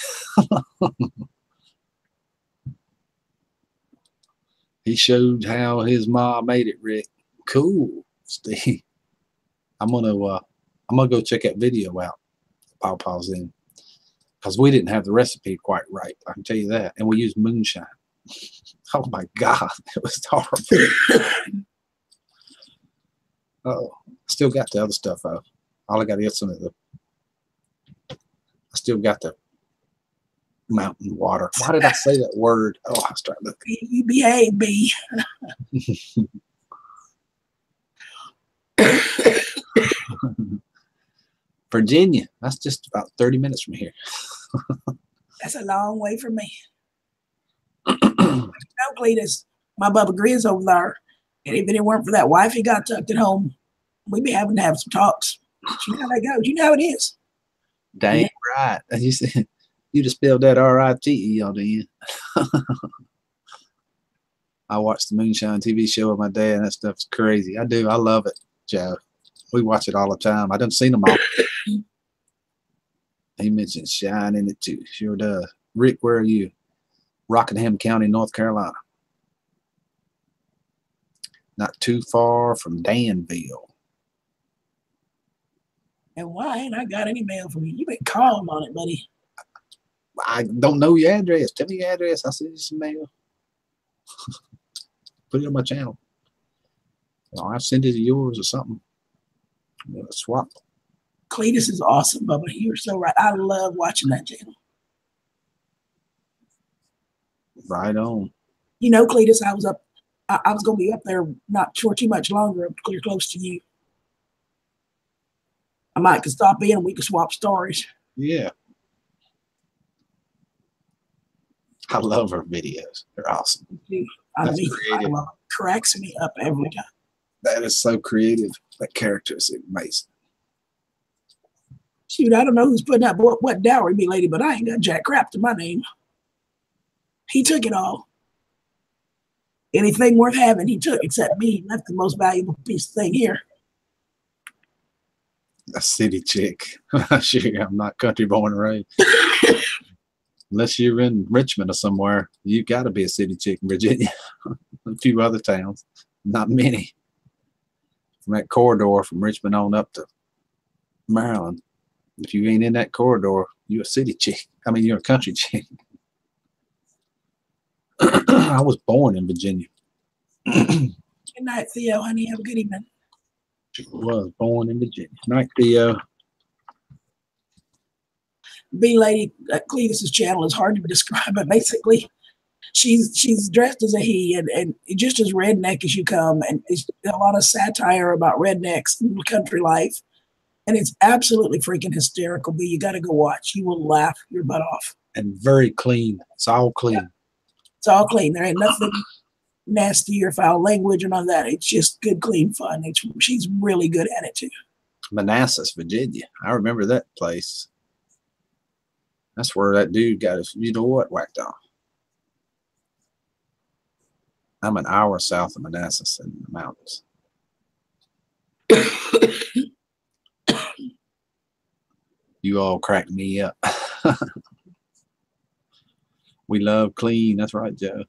Speaker 1: He showed how his mom made it, Rick. Cool, Steve. I'm gonna go check that video out. Pawpaw's in, because we didn't have the recipe quite right. I can tell you that, and we used moonshine. Oh my God, it was horrible. Oh, still got the other stuff out. All I got is some of the. I still got the mountain water. Why did I say that word? Oh, I was trying to.
Speaker 2: You behave, B.
Speaker 1: Virginia. That's just about 30 minutes from here.
Speaker 2: That's a long way from me. No, Cletus, my Bubba Grizz over there. And if it weren't for that wife he got tucked at home, We be having to have some talks. You know how that goes. You know how it is.
Speaker 1: Dang right. And you said you just spelled that R-I-T-E on the end. I watched the Moonshine TV show with my dad, and that stuff's crazy. I do. I love it, Joe. We watch it all the time. I done seen them all. He mentioned Shine in it too. Sure does. Rick, where are you? Rockingham County, North Carolina. Not too far from Danville.
Speaker 2: And why ain't I got any mail from you? You been calling on it, buddy.
Speaker 1: I don't know your address. Tell me your address. I'll send you some mail. Put it on my channel. I'll send it to yours or something. We'll swap.
Speaker 2: Cletus is awesome, Bubba. You're so right. I love watching that channel.
Speaker 1: Right on.
Speaker 2: You know, Cletus, I was going to be up there not sure too much longer, clear close to you. I might could stop in and we could swap stories.
Speaker 1: Yeah. I love her videos. They're awesome.
Speaker 2: I
Speaker 1: That's
Speaker 2: mean,
Speaker 1: creative.
Speaker 2: I love it. Cracks me up every time.
Speaker 1: That is so creative. That character is amazing.
Speaker 2: Shoot, I don't know who's putting up what dowry me, lady, but I ain't got jack crap to my name. He took it all. Anything worth having, he took, except me. He left the most valuable piece of thing here.
Speaker 1: A city chick. Sure, I'm not country born and raised. Unless you're in Richmond or somewhere, you got to be a city chick in Virginia. A few other towns, not many. From that corridor from Richmond on up to Maryland. If you ain't in that corridor, you're a city chick. I mean, you're a country chick. I was born in Virginia.
Speaker 2: Good night, Theo, honey. Have a good evening.
Speaker 1: Was born in Virginia. Night, Theo.
Speaker 2: B lady at Cletus's channel is hard to describe, but basically, she's dressed as a he and just as redneck as you come, and it's a lot of satire about rednecks and country life, and it's absolutely freaking hysterical. B, you got to go watch. You will laugh your butt off.
Speaker 1: And very clean. It's all clean.
Speaker 2: Yeah. It's all clean. There ain't nothing nasty or foul language or none of that. It's just good, clean fun. She's really good at it too.
Speaker 1: Manassas, Virginia. I remember that place. That's where that dude got his, you know what, whacked off. I'm an hour south of Manassas in the mountains. You all crack me up. We love clean. That's right, Joe.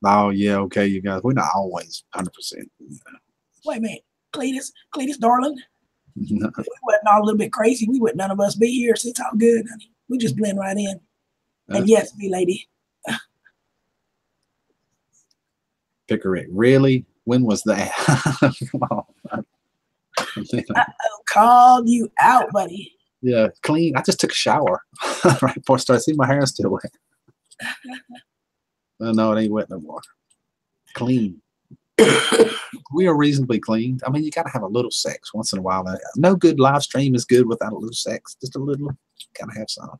Speaker 1: Oh, yeah, okay, you guys. We're not always 100%.
Speaker 2: Wait a minute. Cletus, darling. If we wasn't all a little bit crazy, we would none of us be here. So it's all good, honey. We just blend right in. And yes, me lady.
Speaker 1: Pickerick. Really? When was that? Come on.
Speaker 2: Uh-oh, called you out, buddy.
Speaker 1: Yeah, clean. I just took a shower right before I started. See, my hair is still wet. Oh, no, it ain't wet no more. Clean. We are reasonably clean. I mean, you got to have a little sex once in a while. No good live stream is good without a little sex. Just a little. Got to have some.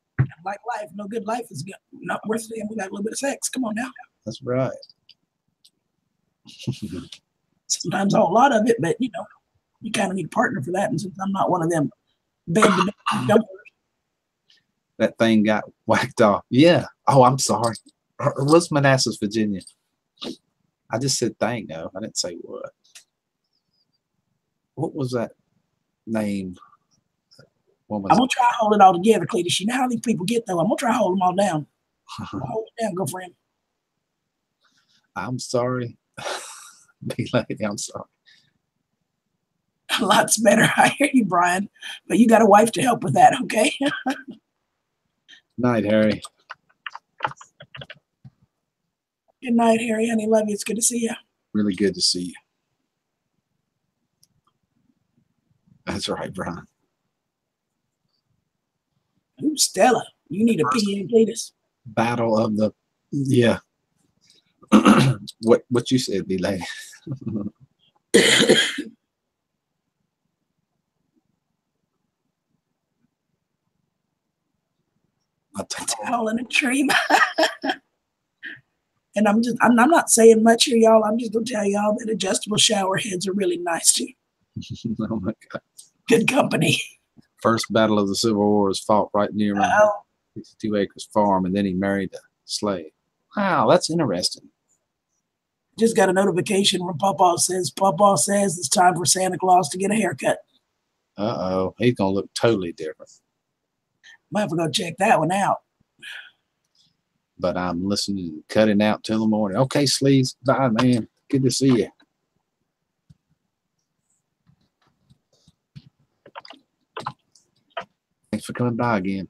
Speaker 2: Like life. No good life is good. Not worth it without a little bit of sex. Come on now.
Speaker 1: That's right.
Speaker 2: Sometimes a whole lot of it, but you know, you kind of need a partner for that. And since I'm not one of them bed to bed dumpers.
Speaker 1: That thing got whacked off. Yeah. Oh, I'm sorry. What's Manassas, Virginia? I just said thing, no. I didn't say what. What was that name?
Speaker 2: I'm going to try to hold it all together, Cletus. You know how these people get, though. I'm going to try to hold them all down. Hold it down, girlfriend.
Speaker 1: I'm sorry. Big lady, I'm sorry.
Speaker 2: Lots better. I hear you, Brian. But you got a wife to help with that, okay?
Speaker 1: Night, Harry.
Speaker 2: Good night, Harry. Honey, love you. It's good to see you.
Speaker 1: Really good to see you. That's right, Brian.
Speaker 2: Ooh, Stella. You need a pee, Cletus.
Speaker 1: Battle of the, yeah. What you said, B lady.
Speaker 2: A towel in a tree. And I'm not saying much here, y'all. I'm just gonna tell y'all that adjustable shower heads are really nice too.
Speaker 1: Oh my God.
Speaker 2: Good company.
Speaker 1: First battle of the Civil War was fought right near my
Speaker 2: Oh,
Speaker 1: 62 acres farm, and then he married a slave. Wow, that's interesting.
Speaker 2: just got a notification from Pawpaw says it's time for Santa Claus to get a haircut.
Speaker 1: Uh-oh, he's gonna look totally different.
Speaker 2: Might have to go check that one out.
Speaker 1: But I'm listening and cutting out till the morning. Okay, Sleeves, bye, man. Good to see you. Thanks for coming by again.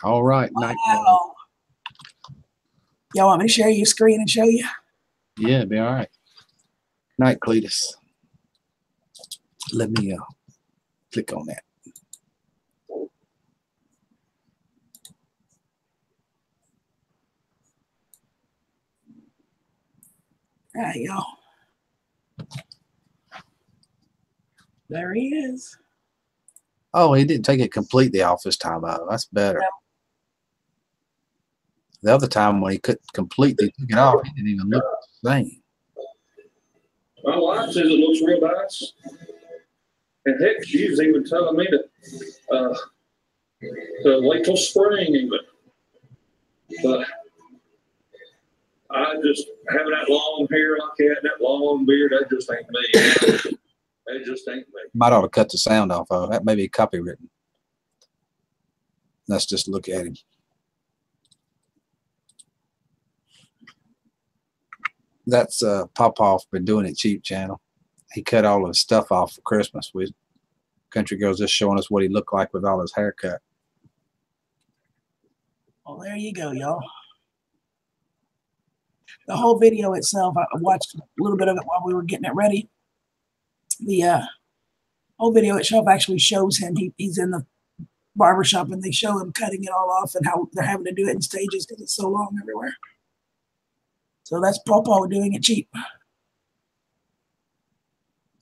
Speaker 1: All right, night.
Speaker 2: Wow. Y'all want me to share your screen and show you?
Speaker 1: Yeah, it'll be all right. Night, Cletus. Let me click on that.
Speaker 2: All right, y'all. There he is.
Speaker 1: Oh, he didn't take it completely off this time out. That's better.
Speaker 2: No.
Speaker 1: The other time when he couldn't completely take it off, he didn't even look the same.
Speaker 5: My wife says it looks real nice. And heck, she's even telling me to wait till spring even. But I just having that long hair like that, that long beard, that just ain't me. That just ain't me.
Speaker 1: Might ought to cut the sound off of that. May be copywritten. Let's just look at him. That's Popoff been doing it cheap channel. He cut all his stuff off for Christmas. Country Girl's just showing us what he looked like with all his haircut.
Speaker 2: Well, there you go, y'all. The whole video itself, I watched a little bit of it while we were getting it ready. The whole video itself actually shows him. He's in the barbershop and they show him cutting it all off and how they're having to do it in stages because it's so long everywhere. So that's Pawpaw doing it cheap.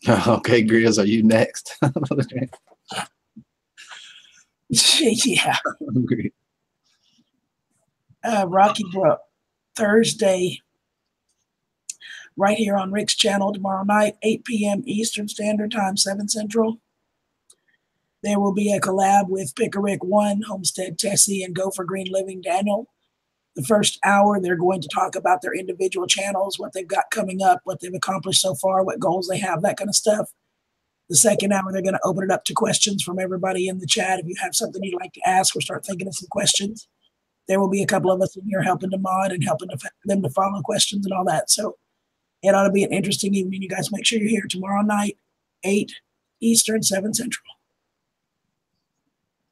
Speaker 1: Okay, Grizz, are you next?
Speaker 2: Yeah. Rocky Brook, Thursday, right here on Rick's channel tomorrow night, 8 p.m. Eastern Standard Time, 7 Central. There will be a collab with Pick a Rick 1, Homestead Tessie, and Go for Green Living Daniel. The first hour, they're going to talk about their individual channels, what they've got coming up, what they've accomplished so far, what goals they have, that kind of stuff. The second hour, they're going to open it up to questions from everybody in the chat. If you have something you'd like to ask or start thinking of some questions, there will be a couple of us in here helping to mod and helping them to follow questions and all that. So it ought to be an interesting evening. You guys make sure you're here tomorrow night, 8 Eastern, 7 Central.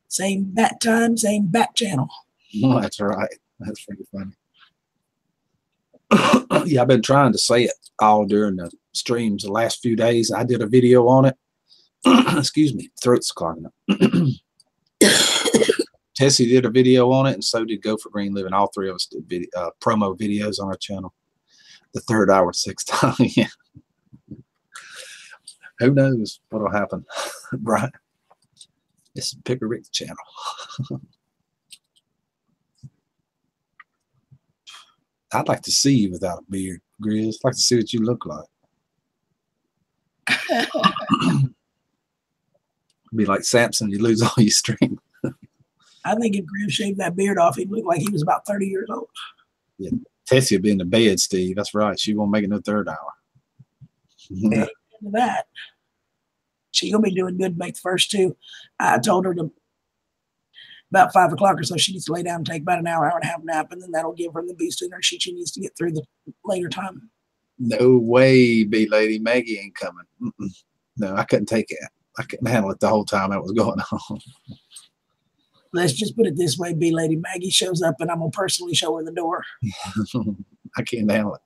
Speaker 2: Same bat time, same bat channel.
Speaker 1: Oh, that's right. That's pretty funny. Yeah, I've been trying to say it all during the streams the last few days. I did a video on it. Excuse me, throat's clogging up. Tessie did a video on it, and so did Go for Green Living. All three of us did promo videos on our channel. The third hour, 6 times. Yeah. Who knows what'll happen, right? This is Pick a Rick's channel. I'd like to see you without a beard, Grizz. I'd like to see what you look like. Be like Samson, you lose all your strength.
Speaker 2: I think if Griff shaved that beard off, he'd look like he was about 30 years old.
Speaker 1: Yeah, Tessie will be in the bed, Steve. That's right. She won't make it no third hour.
Speaker 2: Into that. She's going to be doing good to make the first two. I told her to about 5 o'clock or so, she needs to lay down and take about an hour and a half nap, and then that'll give her the beast in her sheet she needs to get through the later time.
Speaker 1: No way, B-Lady Maggie ain't coming. No, I couldn't take it. I couldn't handle it the whole time that was going on.
Speaker 2: Let's just put it this way, B-Lady Maggie shows up, and I'm going to personally show her the door.
Speaker 1: I can't handle it.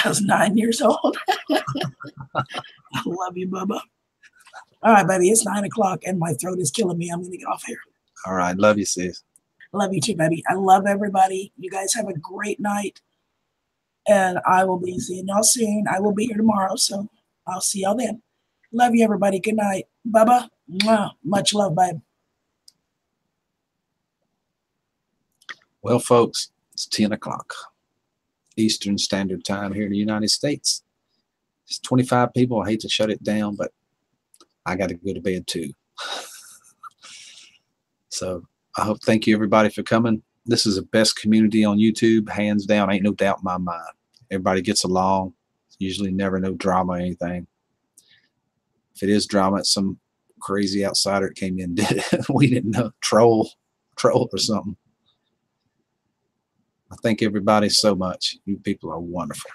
Speaker 2: I was 9 years old. I love you, Bubba. All right, baby, it's 9 o'clock, and my throat is killing me. I'm going to get off here.
Speaker 1: All right. Love you, sis.
Speaker 2: Love you too, baby. I love everybody. You guys have a great night, and I will be seeing y'all soon. I will be here tomorrow, so I'll see y'all then. Love you, everybody. Good night. Bubba, much love, babe.
Speaker 1: Well, folks, it's 10 o'clock Eastern Standard Time here in the United States. It's 25 people. I hate to shut it down, but I got to go to bed too. So thank you everybody for coming. This is the best community on YouTube, hands down. Ain't no doubt in my mind. Everybody gets along. Usually never no drama or anything. If it is drama, it's some crazy outsider that came in and did it. We didn't know. Troll or something. I thank everybody so much. You people are wonderful.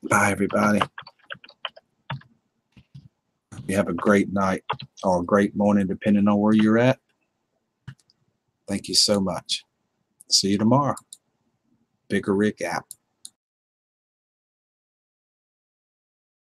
Speaker 1: Bye, everybody. You have a great night or a great morning, depending on where you're at. Thank you so much. See you tomorrow. Bigger Rick out.